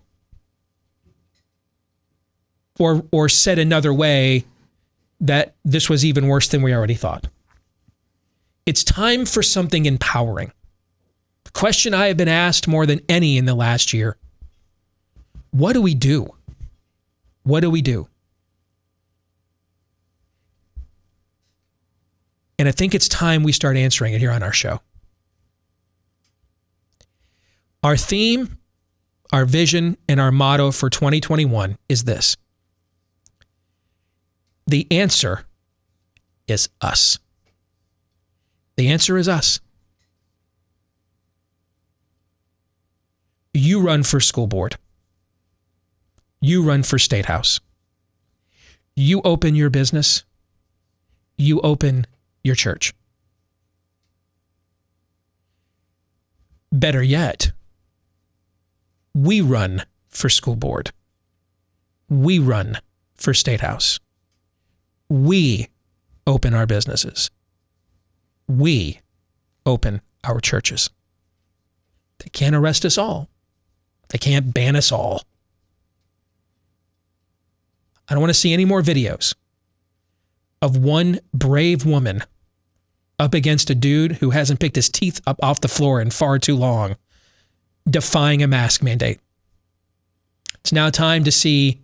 Or said another way that this was even worse than we already thought. It's time for something empowering. The question I have been asked more than any in the last year, what do we do? What do we do? And I think it's time we start answering it here on our show. Our theme, our vision, and our motto for 2021 is this. The answer is us. The answer is us. You run for school board. You run for state house. You open your business. You open your church. Better yet, we run for school board. We run for state house. We open our businesses. We open our churches. They can't arrest us all. They can't ban us all. I don't want to see any more videos of one brave woman up against a dude who hasn't picked his teeth up off the floor in far too long, defying a mask mandate. It's now time to see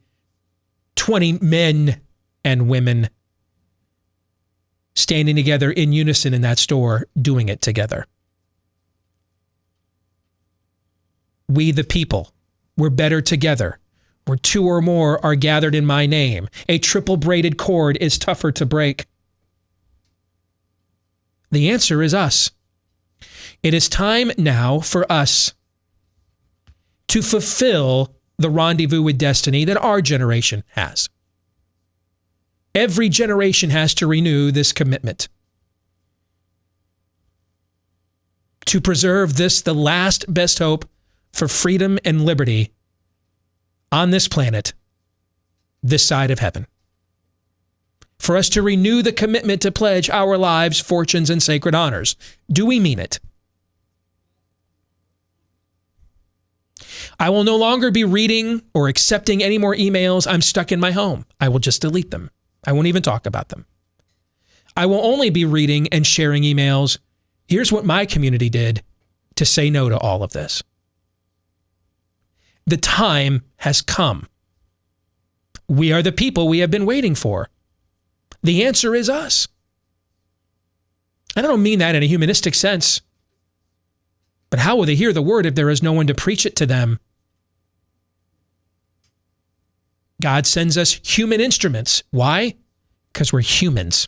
20 men and women standing together in unison in that store, doing it together. We the people, we're better together. Where two or more are gathered in my name. A triple braided cord is tougher to break. The answer is us. It is time now for us to fulfill the rendezvous with destiny that our generation has. Every generation has to renew this commitment to preserve this, the last best hope for freedom and liberty on this planet, this side of heaven. For us to renew the commitment to pledge our lives, fortunes, and sacred honors. Do we mean it? I will no longer be reading or accepting any more emails. I'm stuck in my home. I will just delete them. I won't even talk about them. I will only be reading and sharing emails. Here's what my community did to say no to all of this. The time has come. We are the people we have been waiting for. The answer is us. I don't mean that in a humanistic sense. But how will they hear the word if there is no one to preach it to them? God sends us human instruments. Why? Because we're humans.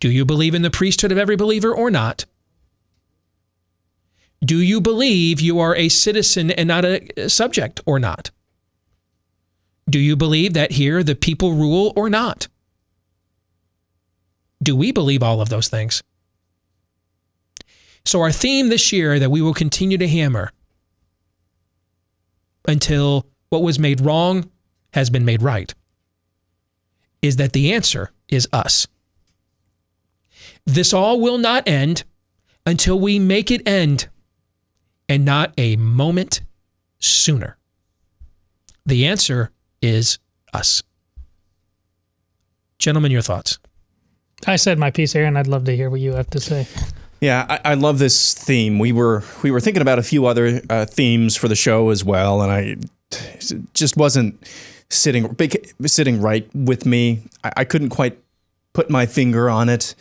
Do you believe in the priesthood of every believer or not? Do you believe you are a citizen and not a subject or not? Do you believe that here the people rule or not? Do we believe all of those things? So our theme this year that we will continue to hammer until what was made wrong has been made right is that the answer is us. This all will not end until we make it end, and not a moment sooner. The answer is us. Gentlemen, your thoughts? I said my piece, Aaron. I'd love to hear what you have to say. Yeah, I love this theme. We were thinking about a few other themes for the show as well, and it just wasn't sitting right with me. I couldn't quite put my finger on it.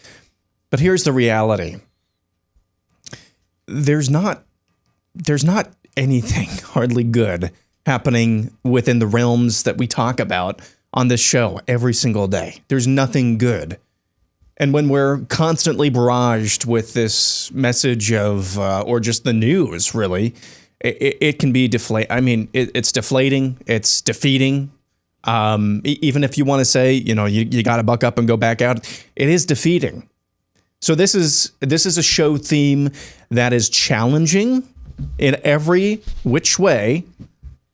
But here's the reality. There's not anything hardly good happening within the realms that we talk about on this show every single day. There's nothing good. And when we're constantly barraged with this message of, or just the news, really, it can be it's deflating, it's defeating. Even if you want to say, you got to buck up and go back out, it is defeating. So this is a show theme that is challenging in every which way,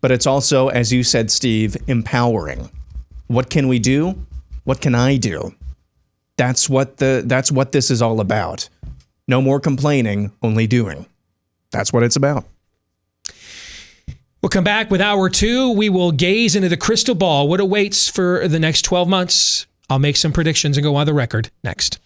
but it's also, as you said, Steve, empowering. What can we do? What can I do? That's what this is all about. No more complaining, only doing. That's what it's about. We'll come back with hour 2. We will gaze into the crystal ball. What awaits for the next 12 months? I'll make some predictions and go on the record next.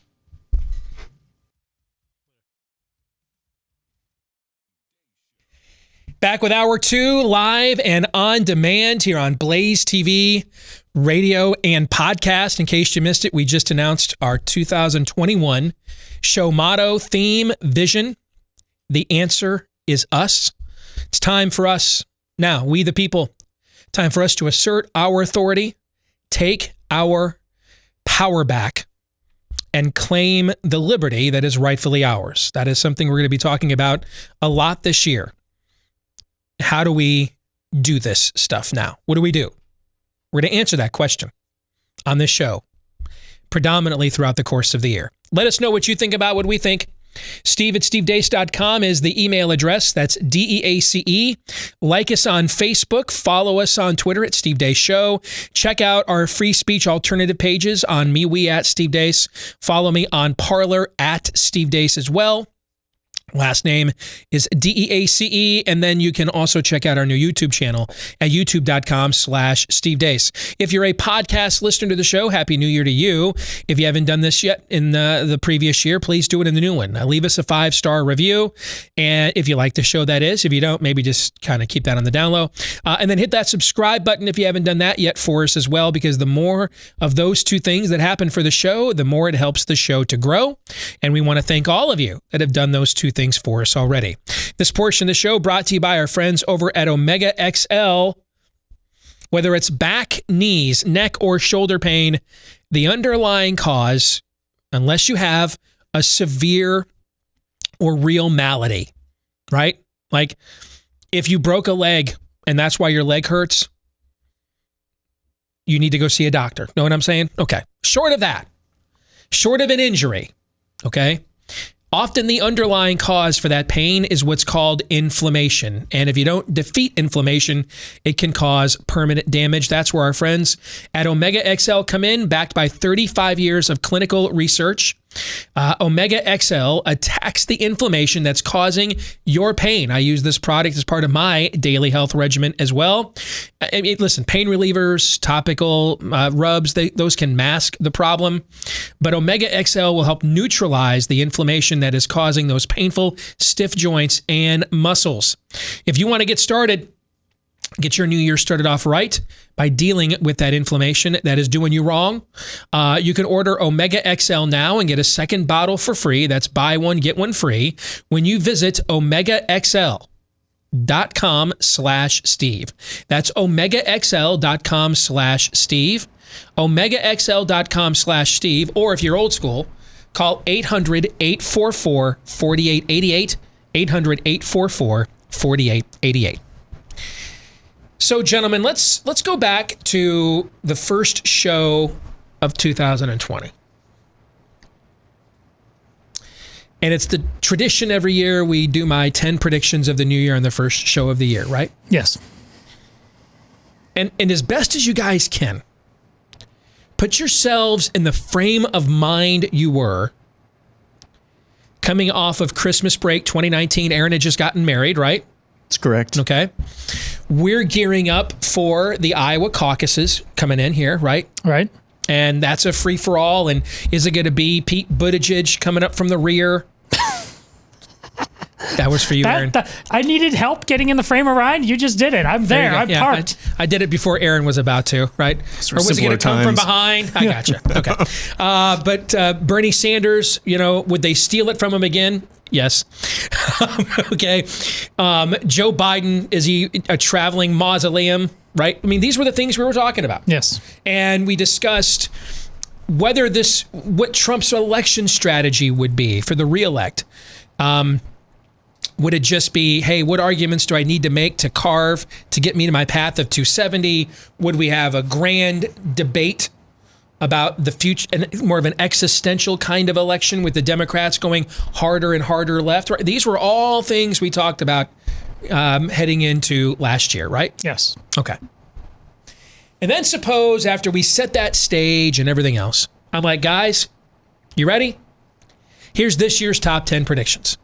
Back with hour 2, live and on demand here on BlazeTV, radio, and podcast. In case you missed it, we just announced our 2021 show motto, theme, vision. The answer is us. It's time for us now, we the people, time for us to assert our authority, take our power back, and claim the liberty that is rightfully ours. That is something we're going to be talking about a lot this year. How do we do this stuff now? What do we do? We're going to answer that question on this show, predominantly throughout the course of the year. Let us know what you think about what we think. Steve at stevedeace.com is the email address. That's DEACE. Like us on Facebook. Follow us on Twitter at Steve Deace Show. Check out our free speech alternative pages on MeWe at Steve Deace. Follow me on Parler at Steve Deace as well. Last name is DEACE. And then you can also check out our new YouTube channel at youtube.com/Steve Deace. If you're a podcast listener to the show, Happy New Year to you. If you haven't done this yet in the previous year, please do it in the new one. Leave us a 5-star review. And if you like the show, that is. If you don't, maybe just kind of keep that on the down low. And then hit that subscribe button if you haven't done that yet for us as well, because the more of those two things that happen for the show, the more it helps the show to grow. And we want to thank all of you that have done those two things for us already. This portion of the show brought to you by our friends over at Omega XL. Whether it's back, knees, neck, or shoulder pain, the underlying cause, unless you have a severe or real malady, right? Like if you broke a leg and that's why your leg hurts, you need to go see a doctor. Know what I'm saying? Okay. Short of that, short of an injury, okay? Often the underlying cause for that pain is what's called inflammation. And if you don't defeat inflammation, it can cause permanent damage. That's where our friends at Omega XL come in, backed by 35 years of clinical research. Omega XL attacks the inflammation that's causing your pain. I use this product as part of my daily health regimen as well. I mean, listen, pain relievers, topical rubs, those can mask the problem. But Omega XL will help neutralize the inflammation that is causing those painful, stiff joints and muscles. If you want to get started, get your new year started off right by dealing with that inflammation that is doing you wrong. You can order Omega XL now and get a second bottle for free. That's buy one, get one free when you visit OmegaXL.com/Steve. That's OmegaXL.com/Steve. OmegaXL.com/Steve. Or if you're old school, call 800-844-4888. 800-844-4888. So, gentlemen, let's go back to the first show of 2020. And it's the tradition every year we do my 10 predictions of the new year on the first show of the year, right? Yes. And as best as you guys can, put yourselves in the frame of mind you were coming off of Christmas break 2019. Aaron had just gotten married, right? That's correct. Okay. We're gearing up for the Iowa caucuses coming in here, right? Right. And that's a free-for-all. And is it going to be Pete Buttigieg coming up from the rear? That was for you, Aaron. I needed help getting in the frame of mind. You just did it. I'm there. I'm parked. I did it before Aaron was about to, right? Or was he going to come from behind? I gotcha. Okay. But Bernie Sanders, would they steal it from him again? Yes. Okay. Joe Biden, is he a traveling mausoleum, right? I mean, these were the things we were talking about. Yes. And we discussed what Trump's election strategy would be for the reelect. Would it just be, hey, what arguments do I need to make to carve to get me to my path of 270? Would we have a grand debate about the future, and more of an existential kind of election with the Democrats going harder and harder left? Right? These were all things we talked about heading into last year, right? Yes. Okay. And then suppose after we set that stage and everything else, I'm like, guys, you ready? Here's this year's top 10 predictions.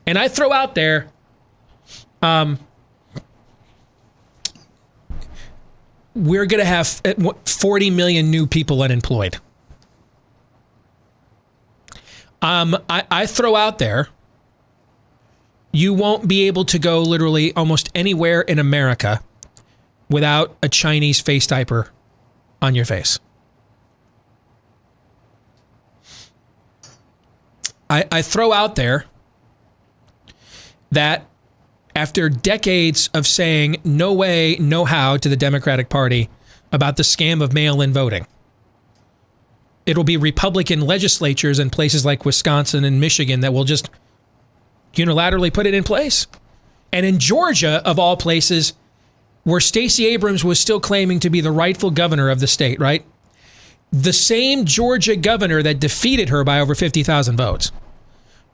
And I throw out there, we're going to have 40 million new people unemployed. I throw out there, you won't be able to go literally almost anywhere in America without a Chinese face diaper on your face. I throw out there that after decades of saying no way, no how to the Democratic Party about the scam of mail-in voting, it'll be Republican legislatures in places like Wisconsin and Michigan that will just unilaterally put it in place. And in Georgia, of all places, where Stacey Abrams was still claiming to be the rightful governor of the state, right? The same Georgia governor that defeated her by over 50,000 votes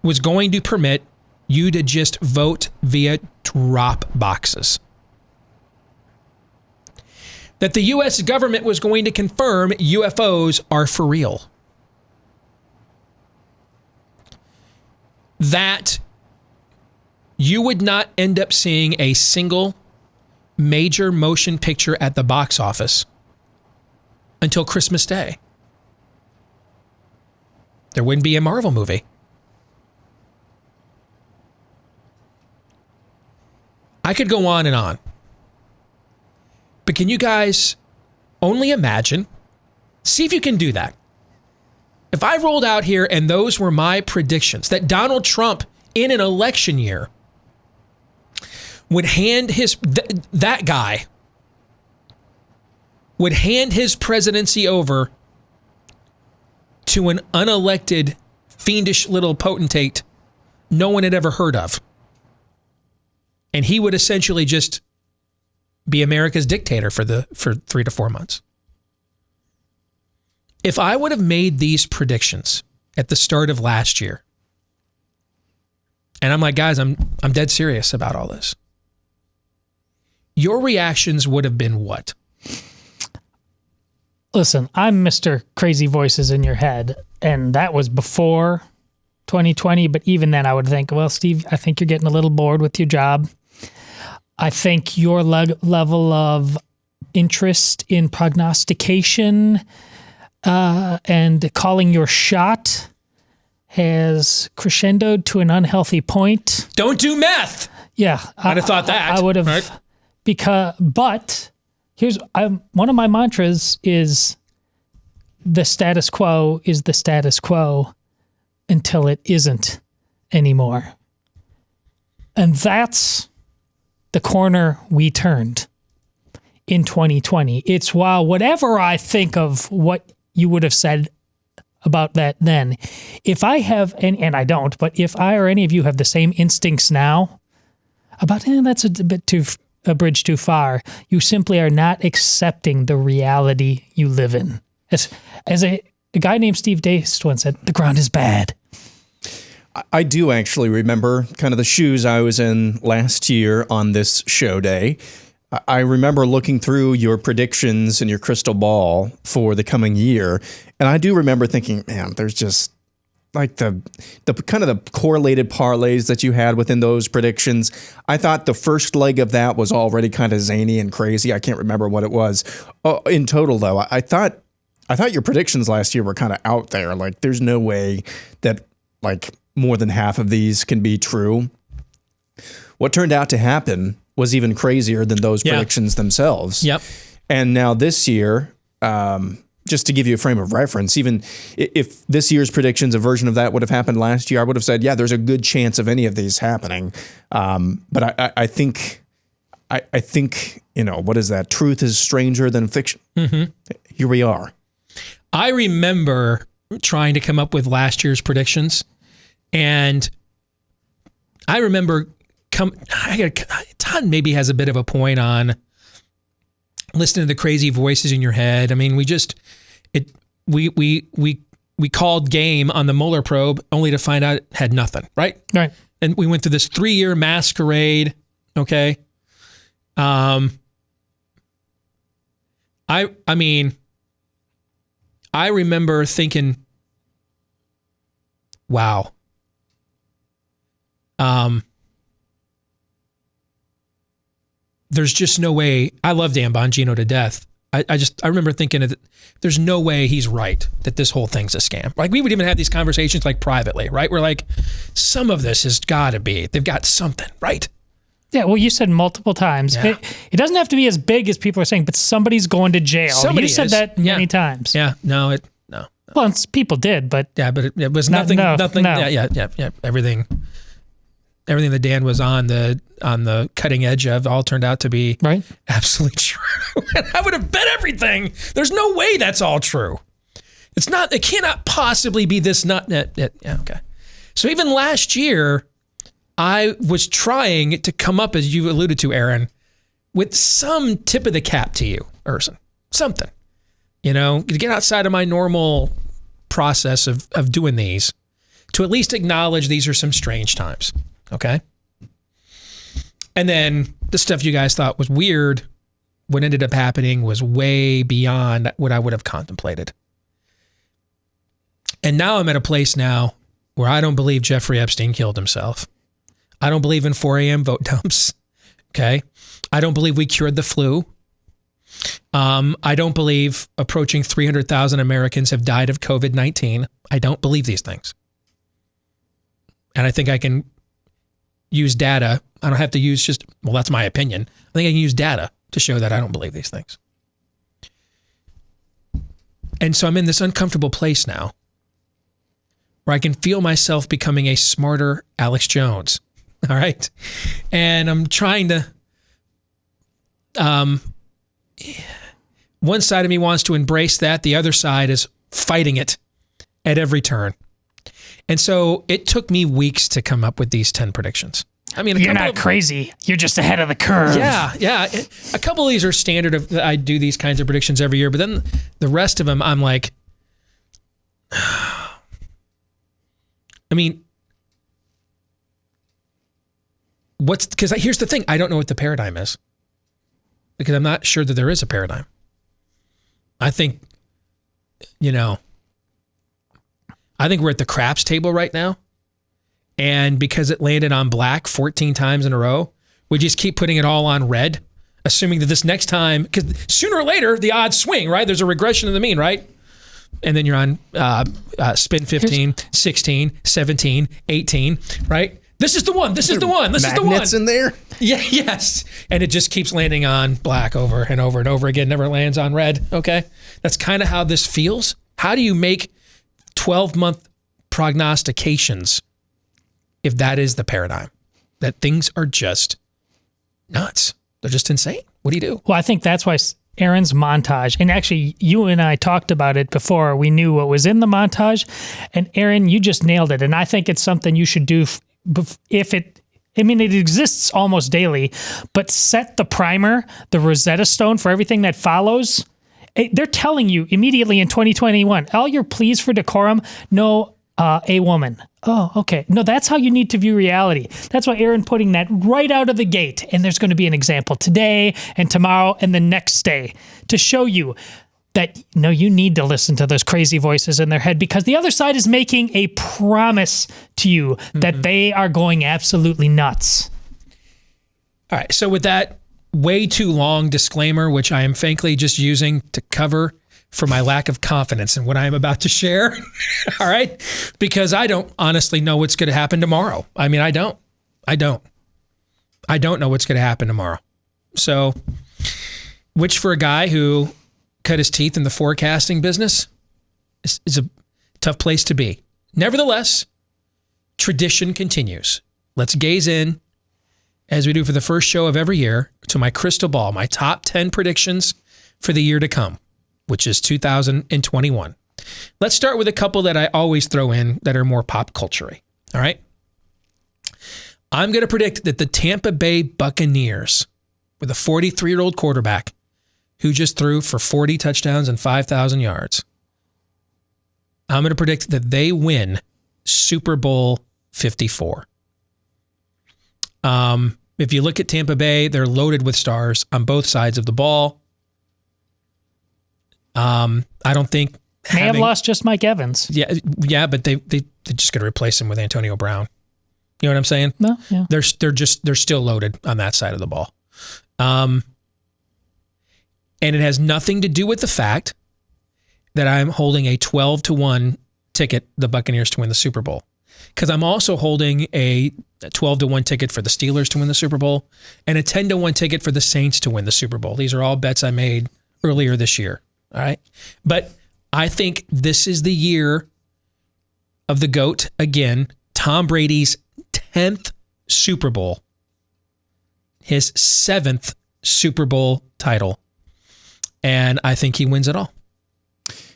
was going to permit you to just vote via drop boxes. That the U.S. government was going to confirm UFOs are for real. That you would not end up seeing a single major motion picture at the box office until Christmas Day. There wouldn't be a Marvel movie. I could go on and on. But can you guys only imagine? See if you can do that. If I rolled out here and those were my predictions, that Donald Trump in an election year would hand that guy would hand his presidency over to an unelected, fiendish little potentate no one had ever heard of. And he would essentially just be America's dictator for 3 to 4 months. If I would have made these predictions at the start of last year, and I'm like, guys, I'm dead serious about all this, your reactions would have been what? Listen, I'm Mr. Crazy Voices in Your Head, and that was before 2020, but even then I would think, well, Steve, I think you're getting a little bored with your job. I think your level of interest in prognostication and calling your shot has crescendoed to an unhealthy point. Don't do meth. Yeah. I'd have thought that. I would have, right? But here's one of my mantras is the status quo is the status quo until it isn't anymore. And that's the corner we turned in 2020. It's while whatever I think of what you would have said about that then, if I have, and I don't, but if I or any of you have the same instincts now about, that's a bridge too far, you simply are not accepting the reality you live in. As a guy named Steve Deace once said, the ground is bad. I do actually remember kind of the shoes I was in last year on this show day. I remember looking through your predictions and your crystal ball for the coming year, and I do remember thinking, man, there's just like the kind of the correlated parlays that you had within those predictions. I thought the first leg of that was already kind of zany and crazy. I can't remember what it was. In total, though, I thought your predictions last year were kind of out there. Like, there's no way that like more than half of these can be true. What turned out to happen was even crazier than those predictions themselves. Yep. And now this year, just to give you a frame of reference, even if this year's predictions, a version of that would have happened last year, I would have said, yeah, there's a good chance of any of these happening. But I think, what is that? Truth is stranger than fiction. Mm-hmm. Here we are. I remember trying to come up with last year's predictions, and I remember Todd maybe has a bit of a point on listening to the crazy voices in your head. I mean, we called game on the Mueller probe only to find out it had nothing, right? Right. And we went through this 3-year masquerade. Okay. I remember thinking, wow. There's just no way. I love Dan Bongino to death. I remember thinking that there's no way he's right, that this whole thing's a scam. Like, we would even have these conversations like privately, right? We're like, some of this has got to be, they've got something, right? Yeah, well, you said multiple times. Yeah. It doesn't have to be as big as people are saying, but somebody's going to jail. Somebody you said is. that many times. Yeah, no. Well, people did, but... Yeah, but it was nothing. No. Yeah. Everything that Dan was on the cutting edge of all turned out to be right. Absolutely true. And I would have bet everything. There's no way that's all true. It's not. It cannot possibly be this. Yeah. Okay. So even last year, I was trying to come up, as you alluded to, Aaron, with some tip of the cap to you, Urson. Something. To get outside of my normal process of doing these, to at least acknowledge these are some strange times. Okay. And then the stuff you guys thought was weird, what ended up happening was way beyond what I would have contemplated. And now I'm at a place now where I don't believe Jeffrey Epstein killed himself. I don't believe in 4 a.m. vote dumps. Okay. I don't believe we cured the flu. I don't believe approaching 300,000 Americans have died of COVID-19. I don't believe these things. And I think I can use data. I don't have to use that's my opinion. I think I can use data to show that I don't believe these things. And so I'm in this uncomfortable place now where I can feel myself becoming a smarter Alex Jones. All right. And I'm trying to, one side of me wants to embrace that. The other side is fighting it at every turn. And so it took me weeks to come up with these 10 predictions. I mean, you're not crazy. You're just ahead of the curve. Yeah. A couple of these are standard I do these kinds of predictions every year, but then the rest of them, I'm like, I mean, because here's the thing. I don't know what the paradigm is because I'm not sure that there is a paradigm. I think you know, I think we're at the craps table right now. And because it landed on black 14 times in a row, we just keep putting it all on red, assuming that this next time, because sooner or later, the odds swing, right? There's a regression of the mean, right? And then you're on spin 15, 16, 17, 18, right? This is the one. This is the one. This is the one. Magnets in there? Yeah, yes. And it just keeps landing on black over and over and over again, never lands on red, okay? That's kind of how this feels. How do you make 12-month prognostications if that is the paradigm? That things are just nuts. They're just insane. What do you do? Well, I think that's why Aaron's montage, and actually you and I talked about it before we knew what was in the montage, and Aaron, you just nailed it. And I think it's something you should do it exists almost daily, but set the primer, the Rosetta Stone for everything that follows. They're telling you immediately in 2021, all your pleas for decorum, no, a woman. Oh, okay. No, that's how you need to view reality. That's why Aaron putting that right out of the gate. And there's going to be an example today and tomorrow and the next day to show you that, no, you need to listen to those crazy voices in their head, because the other side is making a promise to you that they are going absolutely nuts. All right. So with that way too long disclaimer, which I am frankly just using to cover for my lack of confidence in what I am about to share. All right. Because I don't honestly know what's going to happen tomorrow. I mean, I don't know what's going to happen tomorrow. So, which for a guy who cut his teeth in the forecasting business is a tough place to be. Nevertheless, tradition continues. Let's gaze in, as we do for the first show of every year, to my crystal ball, my top 10 predictions for the year to come, which is 2021. Let's start with a couple that I always throw in that are more pop culture-y. All right. I'm going to predict that the Tampa Bay Buccaneers, with a 43-year-old quarterback who just threw for 40 touchdowns and 5,000 yards, I'm going to predict that they win Super Bowl 54. If you look at Tampa Bay, they're loaded with stars on both sides of the ball. I don't think may have lost just Mike Evans. Yeah, but they're just going to replace him with Antonio Brown. You know what I'm saying? No, yeah. They're still loaded on that side of the ball. And it has nothing to do with the fact that I'm holding a 12-1 ticket, the Buccaneers to win the Super Bowl. Because I'm also holding a 12-1 ticket for the Steelers to win the Super Bowl and a 10-1 ticket for the Saints to win the Super Bowl. These are all bets I made earlier this year. All right. But I think this is the year of the GOAT again. Tom Brady's 10th Super Bowl, his 7th Super Bowl title. And I think he wins it all.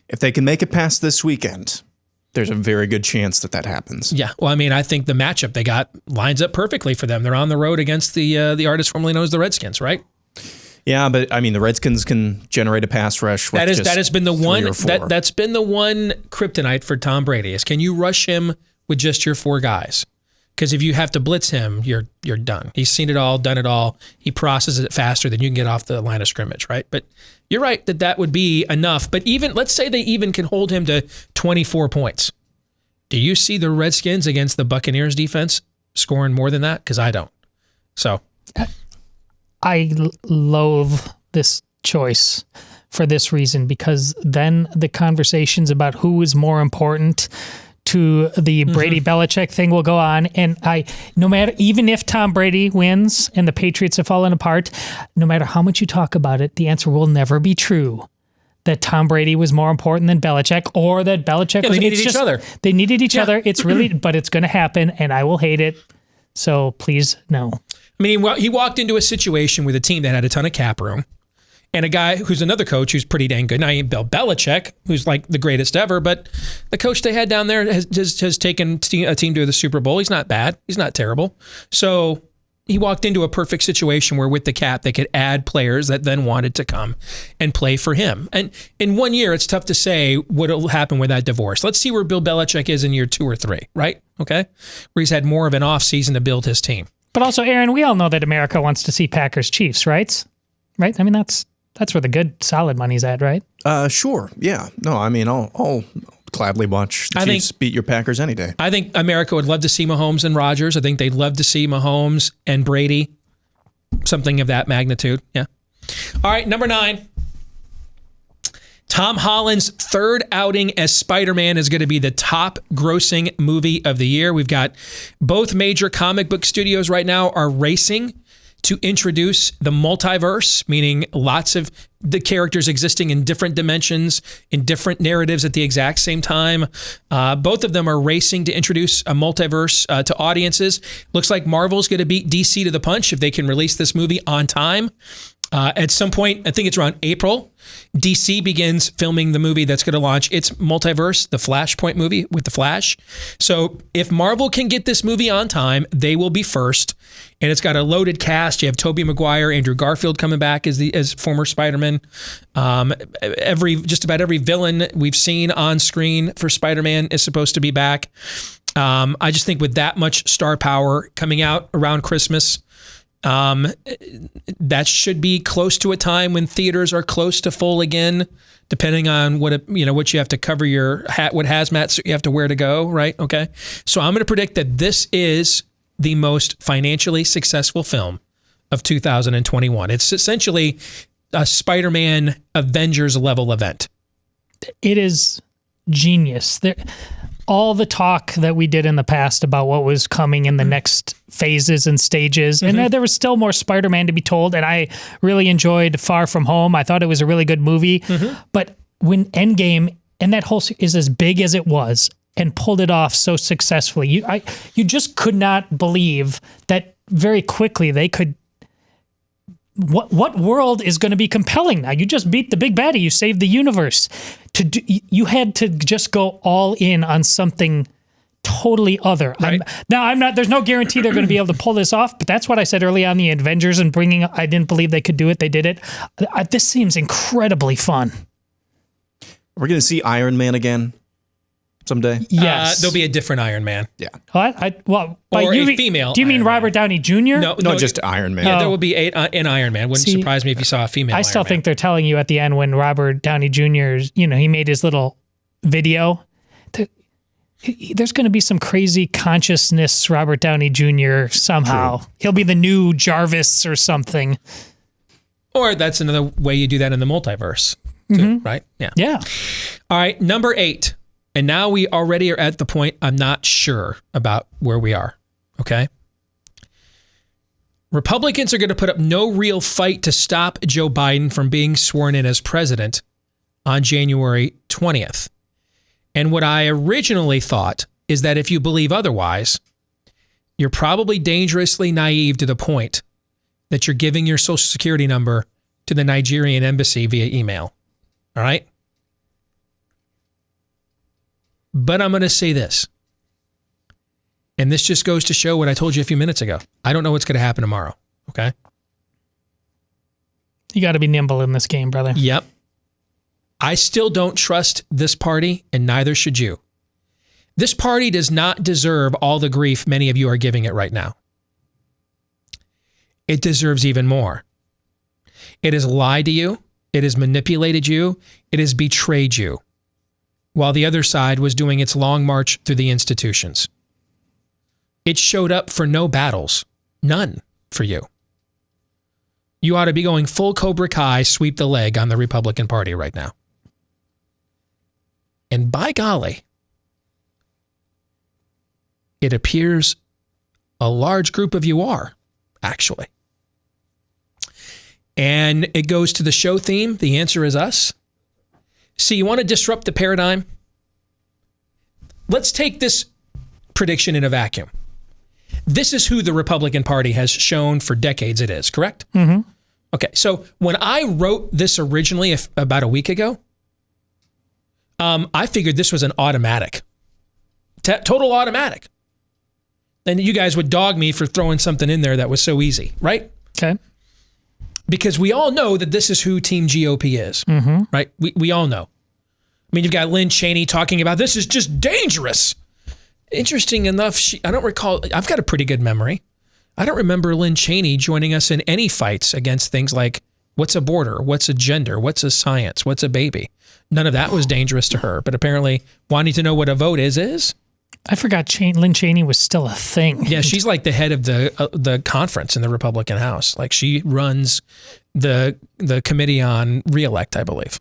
If they can make it past this weekend, there's a very good chance that happens. Yeah. Well, I mean, I think the matchup they got lines up perfectly for them. They're on the road against the artist formerly known as the Redskins, right? Yeah, but I mean, the Redskins can generate a pass rush. That has been the one that's been the one kryptonite for Tom Brady is, can you rush him with just your 4 guys? Because if you have to blitz him, you're done. He's seen it all, done it all. He processes it faster than you can get off the line of scrimmage, right? But you're right that would be enough. But even let's say they even can hold him to 24 points. Do you see the Redskins against the Buccaneers defense scoring more than that? Because I don't. So I loathe this choice for this reason, because then the conversations about who is more important to the Brady Belichick thing will go on. And even if Tom Brady wins and the Patriots have fallen apart, no matter how much you talk about it, the answer will never be true that Tom Brady was more important than Belichick, or that Belichick was. They needed each other. They needed each other. It's really, but it's going to happen, and I will hate it. So please, no. I mean, he walked into a situation with a team that had a ton of cap room, and a guy who's another coach who's pretty dang good. Now, he ain't Bill Belichick, who's like the greatest ever, but the coach they had down there has taken a team to the Super Bowl. He's not bad. He's not terrible. So he walked into a perfect situation where with the cap, they could add players that then wanted to come and play for him. And in 1 year, it's tough to say what will happen with that divorce. Let's see where Bill Belichick is in year 2 or 3, right? Okay? Where he's had more of an off season to build his team. But also, Aaron, we all know that America wants to see Packers Chiefs, right? Right? I mean, that's That's where the good, solid money's at, right? Sure. Yeah. No, I mean, I'll gladly watch the Chiefs beat your Packers any day. I think America would love to see Mahomes and Rodgers. I think they'd love to see Mahomes and Brady. Something of that magnitude. Yeah. All right, number 9. Tom Holland's third outing as Spider-Man is going to be the top grossing movie of the year. We've got both major comic book studios right now are racing to introduce the multiverse, meaning lots of the characters existing in different dimensions, in different narratives at the exact same time. Both of them are racing to introduce a multiverse to audiences. Looks like Marvel's going to beat DC to the punch if they can release this movie on time. At some point, I think it's around April, DC begins filming the movie that's going to launch its multiverse, the Flashpoint movie with the Flash. So if Marvel can get this movie on time, they will be first. And it's got a loaded cast. You have Tobey Maguire, Andrew Garfield coming back as former Spider-Man. Just about every villain we've seen on screen for Spider-Man is supposed to be back. I just think with that much star power coming out around Christmas, that should be close to a time when theaters are close to full again, depending on what you have to cover your hat, what hazmat suit you have to wear to go, right? Okay. So I'm going to predict that this is the most financially successful film of 2021. It's essentially a Spider-Man Avengers level event. It is genius. All the talk that we did in the past about what was coming in the next phases and stages, and there was still more Spider-Man to be told, and I really enjoyed Far From Home. I thought it was a really good movie, but when Endgame and that whole is as big as it was and pulled it off so successfully, you just could not believe that very quickly they could. What world is going to be compelling now? You just beat the big baddie. You saved the universe. You had to just go all in on something totally other. Right. I'm not. There's no guarantee they're going to be able to pull this off. But that's what I said early on the Avengers and bringing. I didn't believe they could do it. They did it. This seems incredibly fun. We're going to see Iron Man again someday. Yes, there'll be a different Iron Man. Yeah. Or a female. Do you mean Iron Robert Downey Jr.? No, just Iron Man. Yeah, there will be an Iron Man. Wouldn't surprise me if you saw a female. I still think they're telling you at the end when Robert Downey Jr. He made his little video. There's going to be some crazy consciousness Robert Downey Jr. somehow. True. He'll be the new Jarvis or something. Or that's another way you do that in the multiverse, too, right? Yeah. Yeah. All right, number 8. And now we already are at the point I'm not sure about where we are, okay? Republicans are going to put up no real fight to stop Joe Biden from being sworn in as president on January 20th. And what I originally thought is that if you believe otherwise, you're probably dangerously naive to the point that you're giving your social security number to the Nigerian embassy via email, all right? But I'm going to say this, and this just goes to show what I told you a few minutes ago. I don't know what's going to happen tomorrow, okay? You got to be nimble in this game, brother. Yep. I still don't trust this party, and neither should you. This party does not deserve all the grief many of you are giving it right now. It deserves even more. It has lied to you. It has manipulated you. It has betrayed you, while the other side was doing its long march through the institutions. It showed up for no battles, none for you. You ought to be going full Cobra Kai, sweep the leg on the Republican Party right now. And by golly, it appears a large group of you are, actually. And it goes to the show theme. The answer is us. See, you want to disrupt the paradigm? Let's take this prediction in a vacuum. This is who the Republican Party has shown for decades it is, correct? Mm-hmm. Okay, so when I wrote this originally about a week ago, I figured this was an automatic. Total automatic. And you guys would dog me for throwing something in there that was so easy, right? Okay. Because we all know that this is who Team GOP is, right? We all know. I mean, you've got Lynn Cheney talking about this is just dangerous. Interesting enough, I don't recall, I've got a pretty good memory. I don't remember Lynn Cheney joining us in any fights against things like What's a border? What's a gender? What's a science? What's a baby? None of that was dangerous to her. But apparently wanting to know what a vote is. I forgot Lynn Cheney was still a thing. Yeah, she's like the head of the conference in the Republican House. Like she runs the committee on reelect, I believe.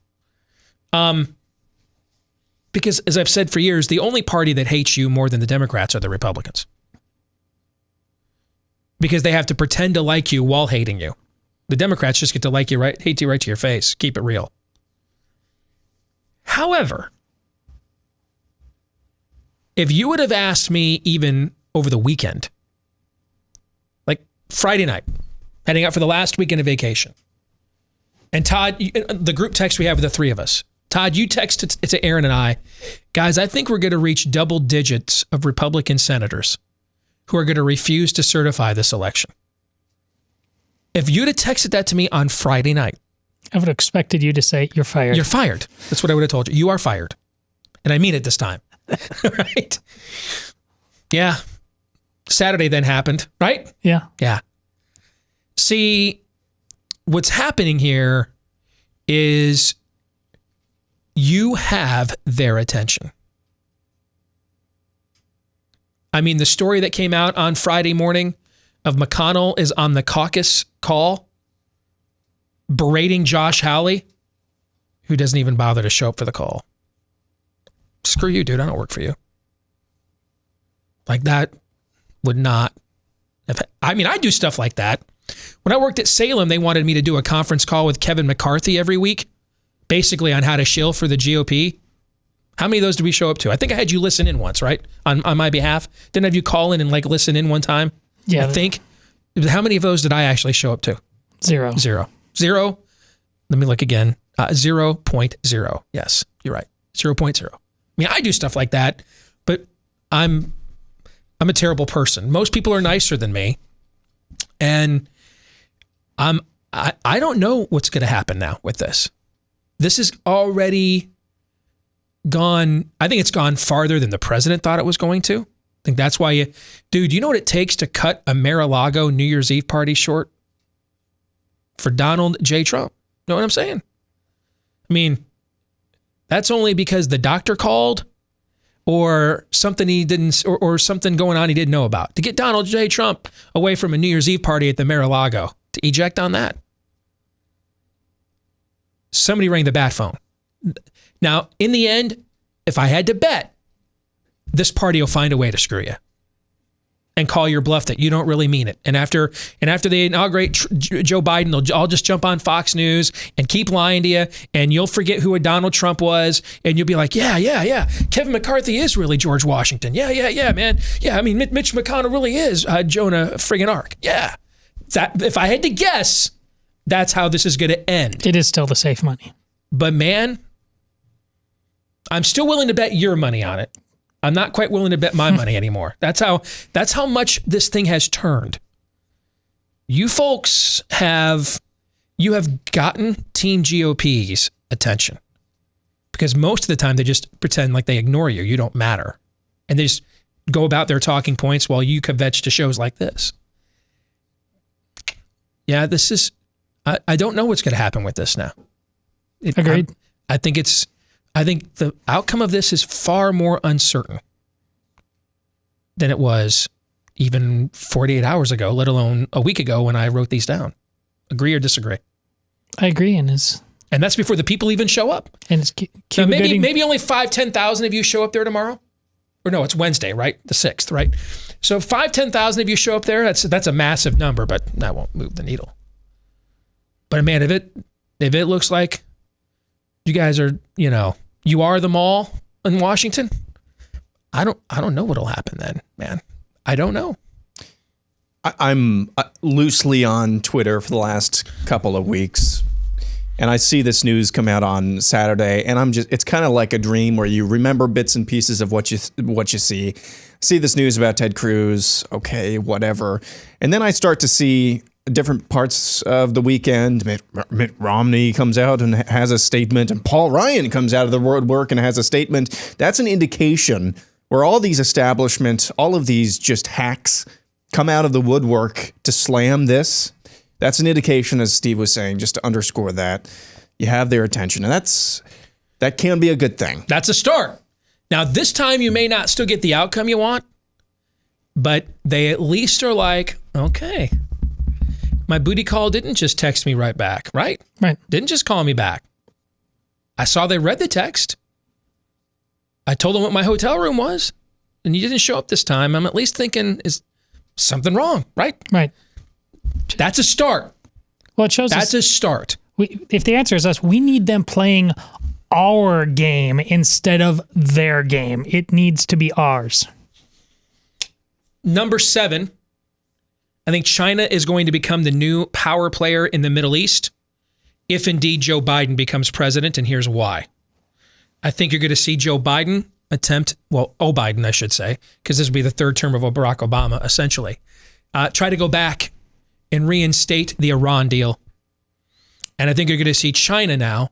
Because as I've said for years, the only party that hates you more than the Democrats are the Republicans. Because they have to pretend to like you while hating you. The Democrats just get to like you hate you right to your face. Keep it real. However, if you would have asked me even over the weekend, like Friday night, heading out for the last weekend of vacation, and Todd, the group text we have with the three of us, Todd, you texted to Aaron and I, guys, I think we're going to reach double digits of Republican senators who are going to refuse to certify this election. If you'd have texted that to me on Friday night, I would have expected you to say, you're fired. You're fired. That's what I would have told you. You are fired. And I mean it this time. Right? Yeah. Saturday then happened, right? Yeah. Yeah. See, what's happening here is you have their attention. I mean, the story that came out on Friday morning of McConnell is on the caucus call berating Josh Hawley, who doesn't even bother to show up for the call. Screw you, dude. I don't work for you. Like that would not have, I mean, I do stuff like that. When I worked at Salem, they wanted me to do a conference call with Kevin McCarthy every week, basically on how to shill for the GOP. How many of those did we show up to? I think I had you listen in once, right? On my behalf. Didn't I have you call in and like listen in one time? Yeah. I think. How many of those did I actually show up to? Zero. Let me look again. 0.0. Yes, you're right. 0.0. I mean, I do stuff like that, but I'm a terrible person. Most people are nicer than me. And I don't know what's going to happen now with this. This is already gone. I think it's gone farther than the president thought it was going to. I think that's why dude, you know what it takes to cut a Mar-a-Lago New Year's Eve party short for Donald J. Trump? You know what I'm saying? I mean, that's only because the doctor called or something he didn't, or something going on he didn't know about to get Donald J. Trump away from a New Year's Eve party at the Mar-a-Lago to eject on that. Somebody rang the bat phone. Now, in the end, if I had to bet, this party will find a way to screw you and call your bluff that you don't really mean it. And after they inaugurate Joe Biden, they'll all just jump on Fox News and keep lying to you, and you'll forget who a Donald Trump was, and you'll be like, yeah, Kevin McCarthy is really George Washington. Yeah, man. Yeah, I mean, Mitch McConnell really is Jonah friggin' Ark. Yeah. That, if I had to guess, that's how this is going to end. It is still the safe money. But man, I'm still willing to bet your money on it. I'm not quite willing to bet my money anymore. That's how much this thing has turned. You folks have gotten Team GOP's attention because most of the time they just pretend like they ignore you. You don't matter. And they just go about their talking points while you kvetch to shows like this. Yeah, this is, I don't know what's going to happen with this now. Agreed. I think the outcome of this is far more uncertain than it was even 48 hours ago, let alone a week ago when I wrote these down. Agree or disagree? I agree. And that's before the people even show up. And it's now, maybe only 10,000 of you show up there tomorrow. Or no, it's Wednesday, right? The 6th, right? So 10,000 of you show up there. That's a massive number, but that won't move the needle. But man, if it looks like you guys are, you are the mall in Washington, I don't know what'll happen then, man. I don't know. I'm loosely on Twitter for the last couple of weeks, and I see this news come out on Saturday, and it's kind of like a dream where you remember bits and pieces of what you see. See this news about Ted Cruz, okay, whatever. And then I start to see different parts of the weekend. Mitt Romney comes out and has a statement, and Paul Ryan comes out of the woodwork and has a statement. That's an indication where all these establishments, all of these just hacks come out of the woodwork to slam this. That's an indication, as Steve was saying, just to underscore that, you have their attention. And that can be a good thing. That's a start. Now, this time you may not still get the outcome you want, but they at least are like, okay, my booty call didn't just text me right back, right? Right. Didn't just call me back. I saw they read the text. I told them what my hotel room was, and you didn't show up this time. I'm at least thinking, is something wrong, right? Right. That's a start. Well, it shows That's a start. if the answer is us, we need them playing our game instead of their game. It needs to be ours. Number 7, I think China is going to become the new power player in the Middle East if indeed Joe Biden becomes president, and here's why. I think you're going to see Joe Biden Biden, I should say, because this will be the third term of Barack Obama, essentially, try to go back and reinstate the Iran deal. And I think you're going to see China now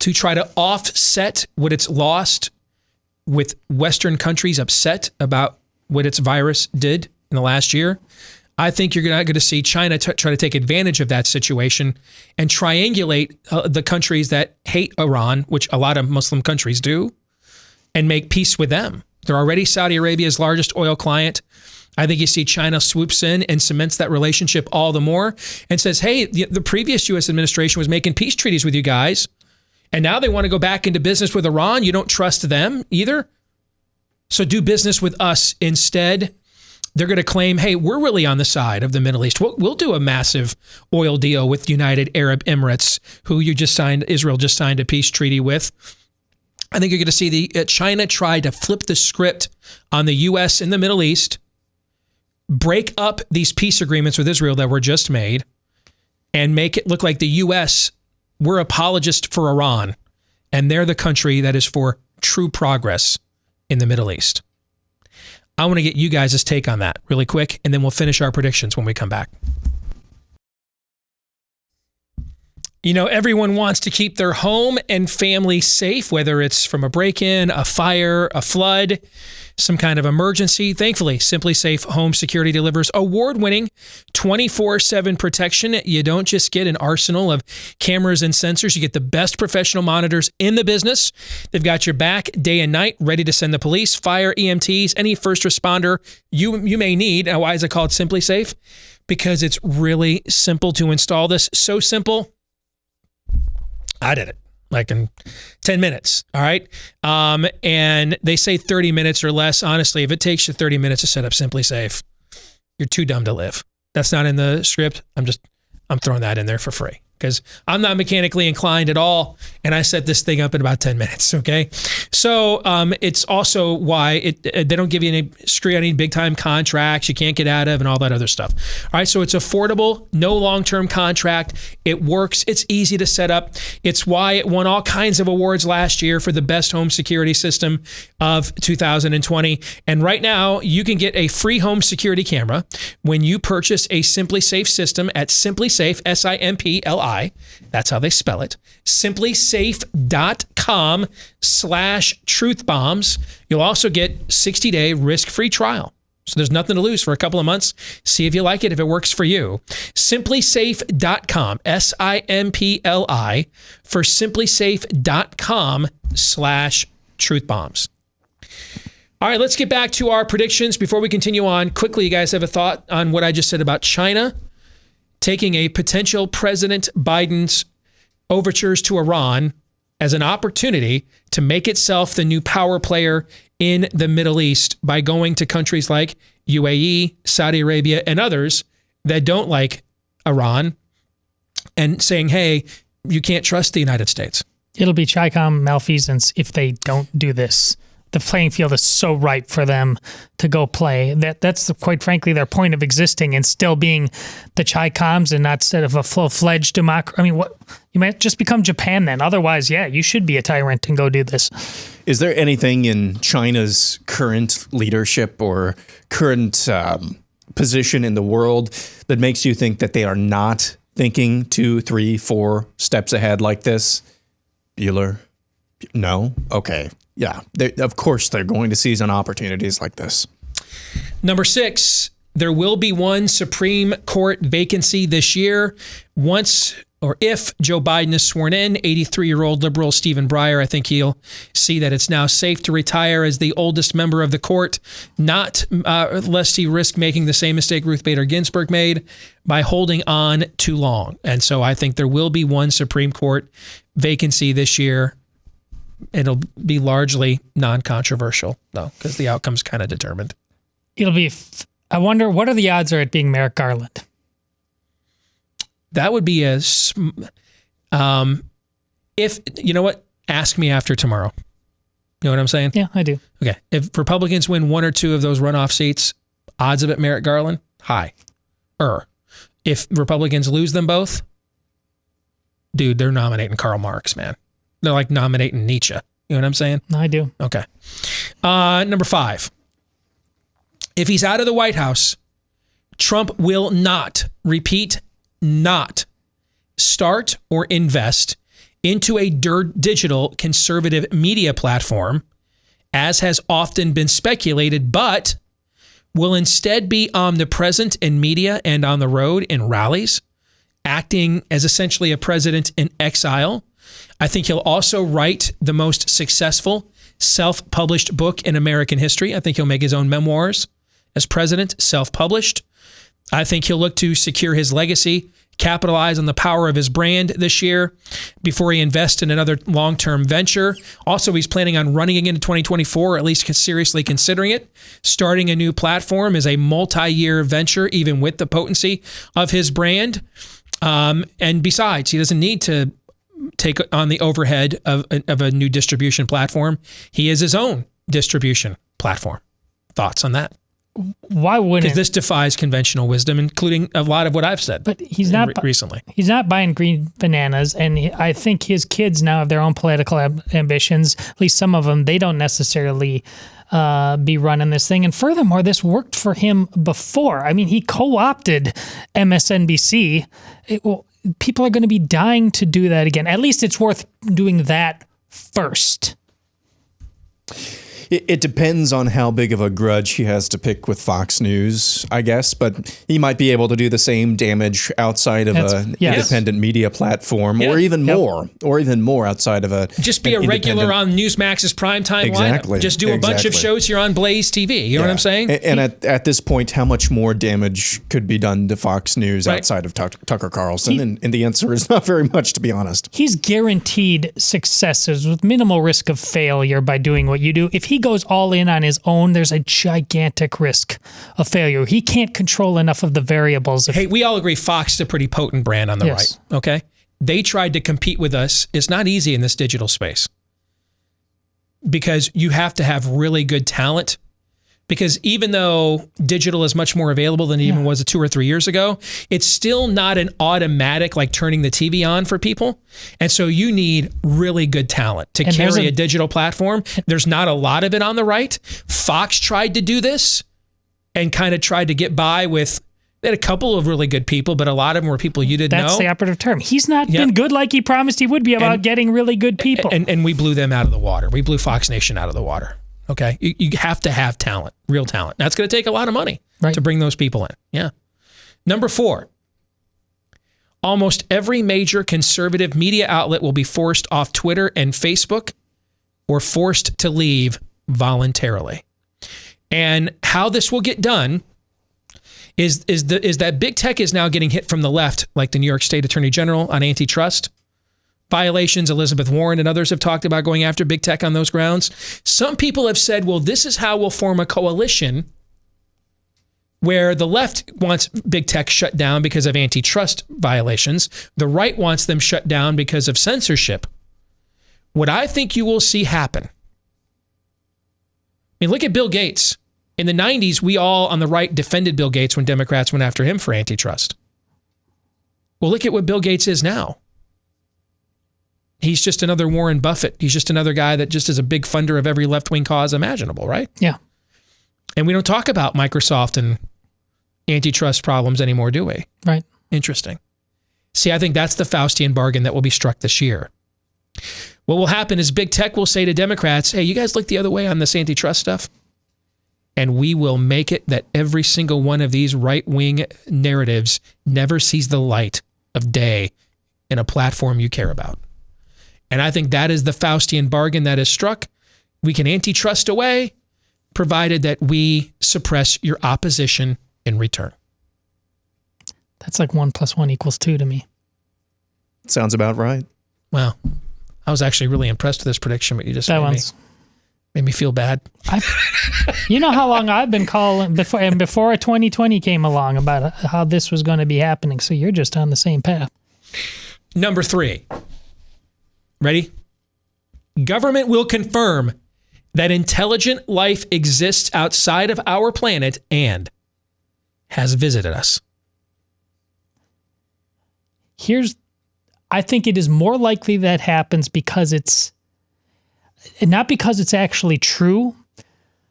to try to offset what it's lost with Western countries upset about what its virus did in the last year. I think you're going to see China try to take advantage of that situation and triangulate the countries that hate Iran, which a lot of Muslim countries do, and make peace with them. They're already Saudi Arabia's largest oil client. I think you see China swoops in and cements that relationship all the more and says, hey, the previous U.S. administration was making peace treaties with you guys, and now they want to go back into business with Iran. You don't trust them either. So do business with us instead. They're going to claim, hey, we're really on the side of the Middle East. We'll do a massive oil deal with United Arab Emirates, who Israel just signed a peace treaty with. I think you're going to see China try to flip the script on the U.S. in the Middle East, break up these peace agreements with Israel that were just made, and make it look like the U.S., we're apologists for Iran, and they're the country that is for true progress in the Middle East. I want to get you guys' take on that really quick, and then we'll finish our predictions when we come back. You know, everyone wants to keep their home and family safe, whether it's from a break-in, a fire, a flood, some kind of emergency. Thankfully, Simply Safe Home Security delivers award-winning 24/7 protection. You don't just get an arsenal of cameras and sensors. You get the best professional monitors in the business. They've got your back day and night, ready to send the police, fire, EMTs, any first responder you may need. Now, why is it called Simply Safe? Because it's really simple to install this. So simple, I did it like in 10 minutes. All right. And they say 30 minutes or less. Honestly, if it takes you 30 minutes to set up Simply Safe, you're too dumb to live. That's not in the script. I'm throwing that in there for free because I'm not mechanically inclined at all. And I set this thing up in about 10 minutes. Okay. So it's also why they don't give you any big time contracts you can't get out of and all that other stuff. All right. So it's affordable, no long-term contract. It works. It's easy to set up. It's why it won all kinds of awards last year for the best home security system of 2020. And right now you can get a free home security camera when you purchase a Simply Safe system at Simply Safe, SIMPLI. That's how they spell it. simplysafe.com/truthbombs. You'll also get 60-day risk-free trial. So there's nothing to lose for a couple of months. See if you like it, if it works for you. Simplysafe.com, SIMPLI, for simplysafe.com/truthbombs. All right, let's get back to our predictions. Before we continue on, quickly, you guys have a thought on what I just said about China taking a potential President Biden's overtures to Iran as an opportunity to make itself the new power player in the Middle East by going to countries like UAE, Saudi Arabia, and others that don't like Iran and saying, hey, you can't trust the United States. It'll be Chi-Com malfeasance if they don't do this. The playing field is so ripe for them to go play. That's quite frankly their point of existing and still being the Chi-Coms and not instead of a full-fledged democracy. I mean, what you might just become Japan then. Otherwise, yeah, you should be a tyrant and go do this. Is there anything in China's current leadership or current position in the world that makes you think that they are not thinking 2, 3, 4 steps ahead like this? Bueller? No? Okay. Yeah, of course they're going to seize on opportunities like this. Number 6, there will be one Supreme Court vacancy this year. Once or if Joe Biden is sworn in, 83-year-old liberal Stephen Breyer, I think he'll see that it's now safe to retire as the oldest member of the court, not lest he risk making the same mistake Ruth Bader Ginsburg made by holding on too long. And so I think there will be one Supreme Court vacancy this year. It'll be largely non-controversial, though, because the outcome's kind of determined. It'll be, I wonder, what are the odds are it being Merrick Garland? That would be if, you know what, ask me after tomorrow. You know what I'm saying? Yeah, I do. Okay. If Republicans win one or two of those runoff seats, odds of it Merrick Garland, high. If Republicans lose them both, dude, they're nominating Karl Marx, man. They're like nominating Nietzsche. You know what I'm saying? I do. Okay. Number 5. If he's out of the White House, Trump will not, repeat, not start or invest into a digital conservative media platform, as has often been speculated, but will instead be omnipresent in media and on the road in rallies, acting as essentially a president in exile. I think he'll also write the most successful self-published book in American history. I think he'll make his own memoirs as president, self-published. I think he'll look to secure his legacy, capitalize on the power of his brand this year before he invests in another long-term venture. Also, he's planning on running again in 2024, or at least seriously considering it. Starting a new platform is a multi-year venture, even with the potency of his brand. And besides, he doesn't need to take on the overhead of a new distribution platform. He is his own distribution platform. Thoughts on that? Why wouldn't? Because this defies conventional wisdom, including a lot of what I've said. But he's not recently. He's not buying green bananas, and I think his kids now have their own political ambitions. At least some of them. They don't necessarily be running this thing. And furthermore, this worked for him before. I mean, he co-opted MSNBC. People are going to be dying to do that again. At least it's worth doing that first. It depends on how big of a grudge he has to pick with Fox News, I guess, but he might be able to do the same damage outside of an independent media platform, or even more outside of a just be a regular on Newsmax's primetime lineup. Just do a bunch of shows here on Blaze TV. You know what I'm saying? And at this point, how much more damage could be done to Fox News outside of Tucker Carlson? And the answer is not very much, to be honest. He's guaranteed successes with minimal risk of failure by doing what you do. If he goes all in on his own, there's a gigantic risk of failure. He can't control enough of the variables. Hey, we all agree Fox is a pretty potent brand on the right, okay? They tried to compete with us. It's not easy in this digital space because you have to have really good talent. Because even though digital is much more available than it even was 2 or 3 years ago, it's still not an automatic like turning the TV on for people. And so you need really good talent to carry a digital platform. There's not a lot of it on the right. Fox tried to do this and kind of tried to get by with, they had a couple of really good people, but a lot of them were people you didn't know. That's the operative term. He's not been good like he promised he would be about getting really good people. And we blew them out of the water. We blew Fox Nation out of the water. Okay, you have to have talent, real talent. That's going to take a lot of money to bring those people in. Yeah. Number 4, almost every major conservative media outlet will be forced off Twitter and Facebook or forced to leave voluntarily. And how this will get done is that big tech is now getting hit from the left, like the New York State Attorney General on antitrust violations. Elizabeth Warren and others have talked about going after big tech on those grounds. Some people have said, well, this is how we'll form a coalition where the left wants big tech shut down because of antitrust violations. The right wants them shut down because of censorship. What I think you will see happen. I mean, look at Bill Gates. In the 90s, we all on the right defended Bill Gates when Democrats went after him for antitrust. Well, look at what Bill Gates is now. He's just another Warren Buffett. He's just another guy that just is a big funder of every left-wing cause imaginable, right? Yeah. And we don't talk about Microsoft and antitrust problems anymore, do we? Right. Interesting. See, I think that's the Faustian bargain that will be struck this year. What will happen is big tech will say to Democrats, hey, you guys look the other way on this antitrust stuff. And we will make it that every single one of these right-wing narratives never sees the light of day in a platform you care about. And I think that is the Faustian bargain that is struck. We can antitrust away, provided that we suppress your opposition in return. That's like 1 + 1 = 2 to me. Sounds about right. Wow. I was actually really impressed with this prediction, but you just made me feel bad. You know how long I've been calling before 2020 came along about how this was going to be happening. So you're just on the same path. Number 3. Ready? Government will confirm that intelligent life exists outside of our planet and has visited us. I think it is more likely that happens because not because it's actually true.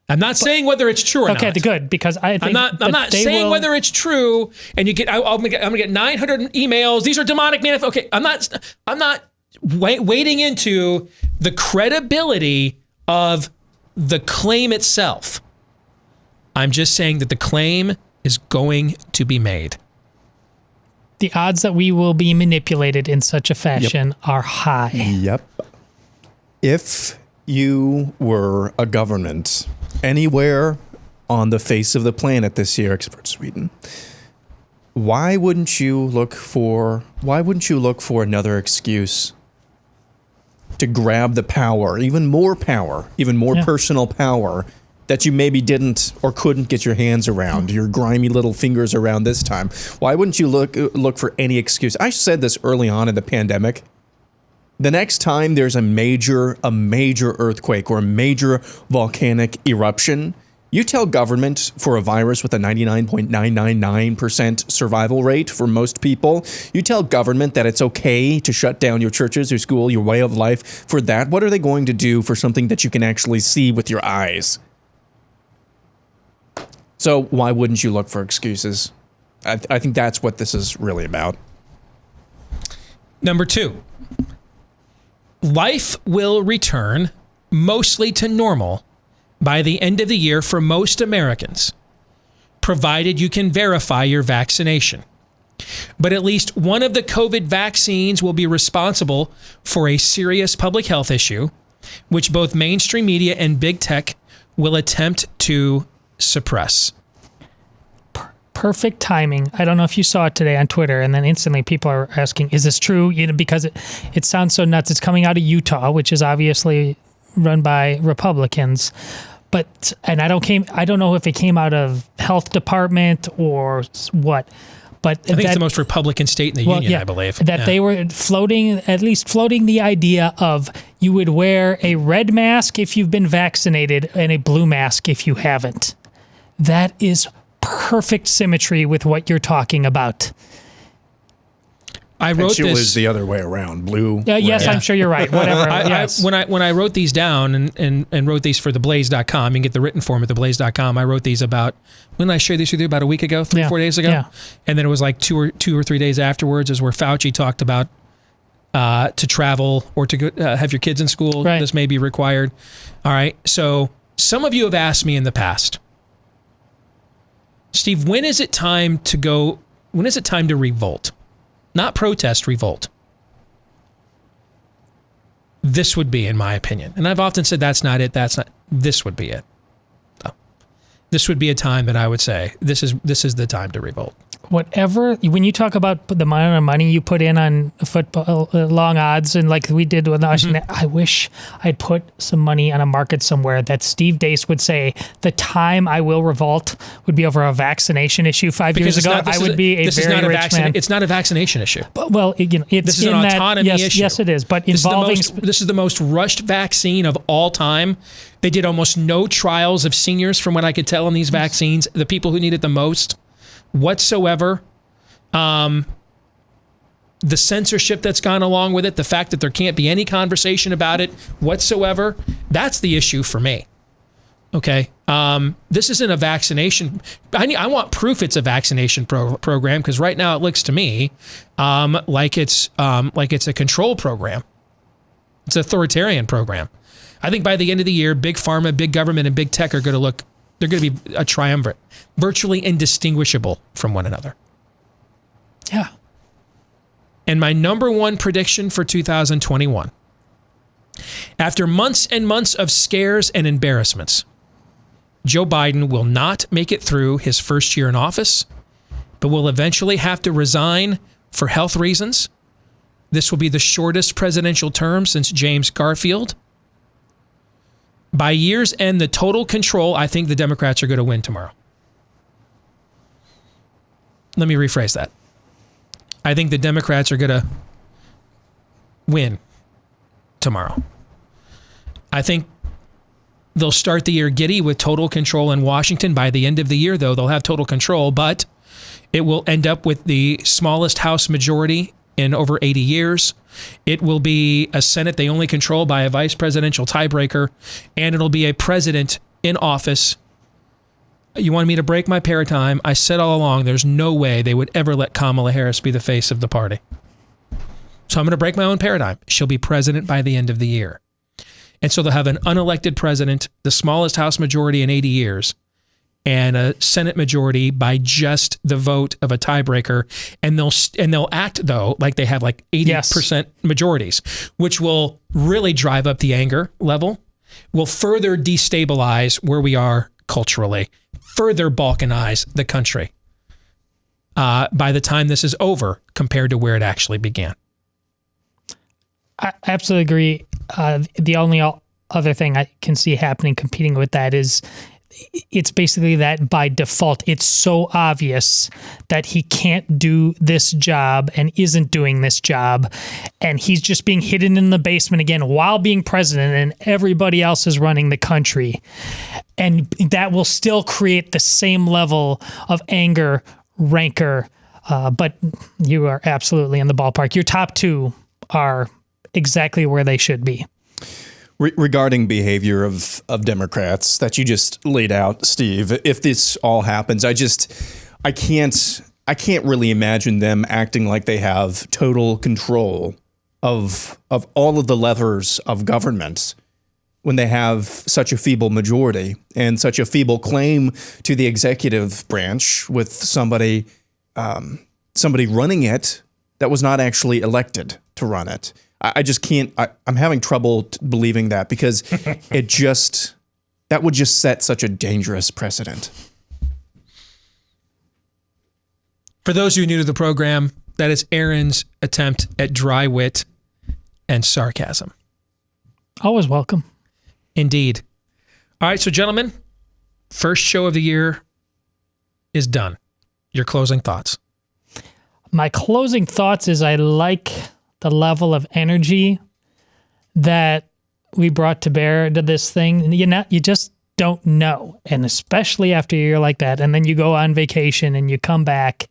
I'm not saying whether it's true or not. Okay, good, because I think I'm not saying whether it's true. And I'm gonna get 900 emails. These are demonic Okay, I'm not wading into the credibility of the claim itself. I'm just saying that the claim is going to be made. The odds that we will be manipulated in such a fashion are high. Yep. If you were a government anywhere on the face of the planet this year, except for Sweden, why wouldn't you look for another excuse to grab the power, even more personal power that you maybe didn't or couldn't get your hands around, your grimy little fingers around this time? Why wouldn't you look for any excuse? I said this early on in the pandemic. The next time there's a major earthquake or a major volcanic eruption, you tell government for a virus with a 99.999% survival rate for most people, you tell government that it's okay to shut down your churches, your school, your way of life for that. What are they going to do for something that you can actually see with your eyes? So why wouldn't you look for excuses? I think that's what this is really about. Number 2, life will return mostly to normal by the end of the year for most Americans, provided you can verify your vaccination. But at least one of the COVID vaccines will be responsible for a serious public health issue, which both mainstream media and big tech will attempt to suppress. Perfect timing. I don't know if you saw it today on Twitter, and then instantly people are asking, is this true? Because it sounds so nuts. It's coming out of Utah, which is obviously run by Republicans. And I don't know if it came out of health department or what. But I think it's the most Republican state in the union, I believe. They were floating the idea of you would wear a red mask if you've been vaccinated and a blue mask if you haven't. That is perfect symmetry with what you're talking about. I wrote this. It was the other way around. Blue. Yes, I'm sure you're right. Whatever. Yes. When I wrote these down and wrote these for theblaze.com, you can get the written form at theblaze.com. I wrote these when did I share these with you? About a week ago, 4 days ago. Yeah. And then it was like two or 3 days afterwards is where Fauci talked about to travel or to go, have your kids in school. Right. This may be required. All right. So some of you have asked me in the past, Steve, when is it time to revolt? Not protest, revolt. This would be, in my opinion. And I've often said that's not it. This would be it. So, this would be a time that I would say this is the time to revolt. Whatever, when you talk about the amount of money you put in on football, long odds, and like we did with I wish I'd put some money on a market somewhere that Steve Deace would say the time I will revolt would be over a vaccination issue 5 years ago. I would be a very rich man. It's not a vaccination issue. But, well, it's this is an autonomy issue. Yes, it is. But this is the most rushed vaccine of all time. They did almost no trials of seniors, from what I could tell, on these vaccines. The people who need it the most. Whatsoever. The censorship that's gone along with it, the fact that there can't be any conversation about it whatsoever, that's the issue for me. Okay? This isn't a vaccination. I want proof it's a vaccination program, because right now it looks to me like it's a control program. It's an authoritarian program. I think by the end of the year, big pharma, big government, and big tech are going to look They're going to be a triumvirate, virtually indistinguishable from one another. Yeah. And my number one prediction for 2021, after months and months of scares and embarrassments, Joe Biden will not make it through his first year in office, but will eventually have to resign for health reasons. This will be the shortest presidential term since James Garfield. By year's end, the total control, I think the Democrats are going to win tomorrow. Let me rephrase that. I think the Democrats are going to win tomorrow. I think they'll start the year giddy with total control in Washington. By the end of the year, though, they'll have total control, but it will end up with the smallest House majority in over 80 years. It will be a Senate they only control by a vice presidential tiebreaker, and it'll be a president in office. You want me to break my paradigm? I said all along, there's no way they would ever let Kamala Harris be the face of the party. So I'm going to break my own paradigm. She'll be president by the end of the year. And so they'll have an unelected president, the smallest House majority in 80 years, and a Senate majority by just the vote of a tiebreaker. And they'll act, though, like they have like 80% majorities, which will really drive up the anger level, will further destabilize where we are culturally, further balkanize the country by the time this is over compared to where it actually began. I absolutely agree. The only other thing I can see happening competing with that is it's basically that by default, it's so obvious that he can't do this job and isn't doing this job. And he's just being hidden in the basement again while being president, and everybody else is running the country. And that will still create the same level of anger, rancor. But you are absolutely in the ballpark. Your top two are exactly where they should be. Regarding behavior of Democrats that you just laid out, Steve, if this all happens, I can't really imagine them acting like they have total control of all of the levers of government when they have such a feeble majority and such a feeble claim to the executive branch with somebody running it that was not actually elected to run it. I just can't. I'm having trouble believing that because that would just set such a dangerous precedent. For those of you new to the program, that is Aaron's attempt at dry wit and sarcasm. Always welcome. Indeed. All right, so gentlemen, first show of the year is done. Your closing thoughts. My closing thoughts is I like the level of energy that we brought to bear to this thing. You just don't know. And especially after a year like that, and then you go on vacation and you come back.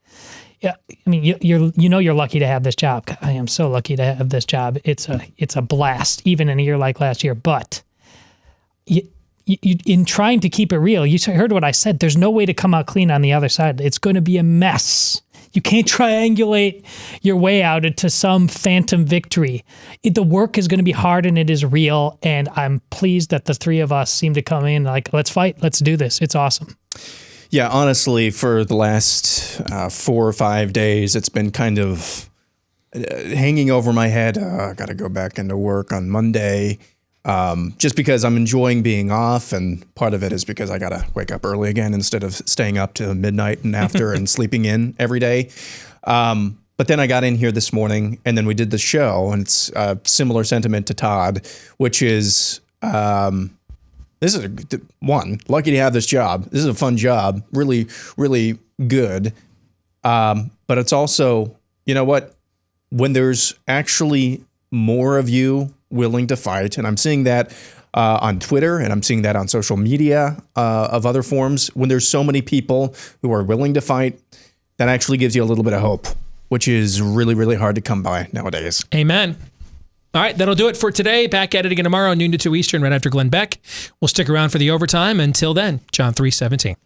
Yeah, I mean, you're lucky to have this job. I am so lucky to have this job. It's a blast, even in a year like last year. But you, in trying to keep it real, you heard what I said. There's no way to come out clean on the other side. It's going to be a mess. You can't triangulate your way out into some phantom victory. The work is going to be hard and it is real. And I'm pleased that the three of us seem to come in like, let's fight. Let's do this. It's awesome. Yeah, honestly, for the last 4 or 5 days, it's been kind of hanging over my head. I got to go back into work on Monday. Just because I'm enjoying being off, and part of it is because I got to wake up early again instead of staying up to midnight and after and sleeping in every day. But then I got in here this morning, and then we did the show, and it's a similar sentiment to Todd, which is this is lucky to have this job. This is a fun job, really, really good. But it's also, you know what, when there's actually more of you willing to fight. And I'm seeing that on Twitter, and I'm seeing that on social media of other forms. When there's so many people who are willing to fight, that actually gives you a little bit of hope, which is really, really hard to come by nowadays. Amen. All right, that'll do it for today. Back at it again tomorrow, noon to 2 Eastern, right after Glenn Beck. We'll stick around for the overtime. Until then, John 3:17.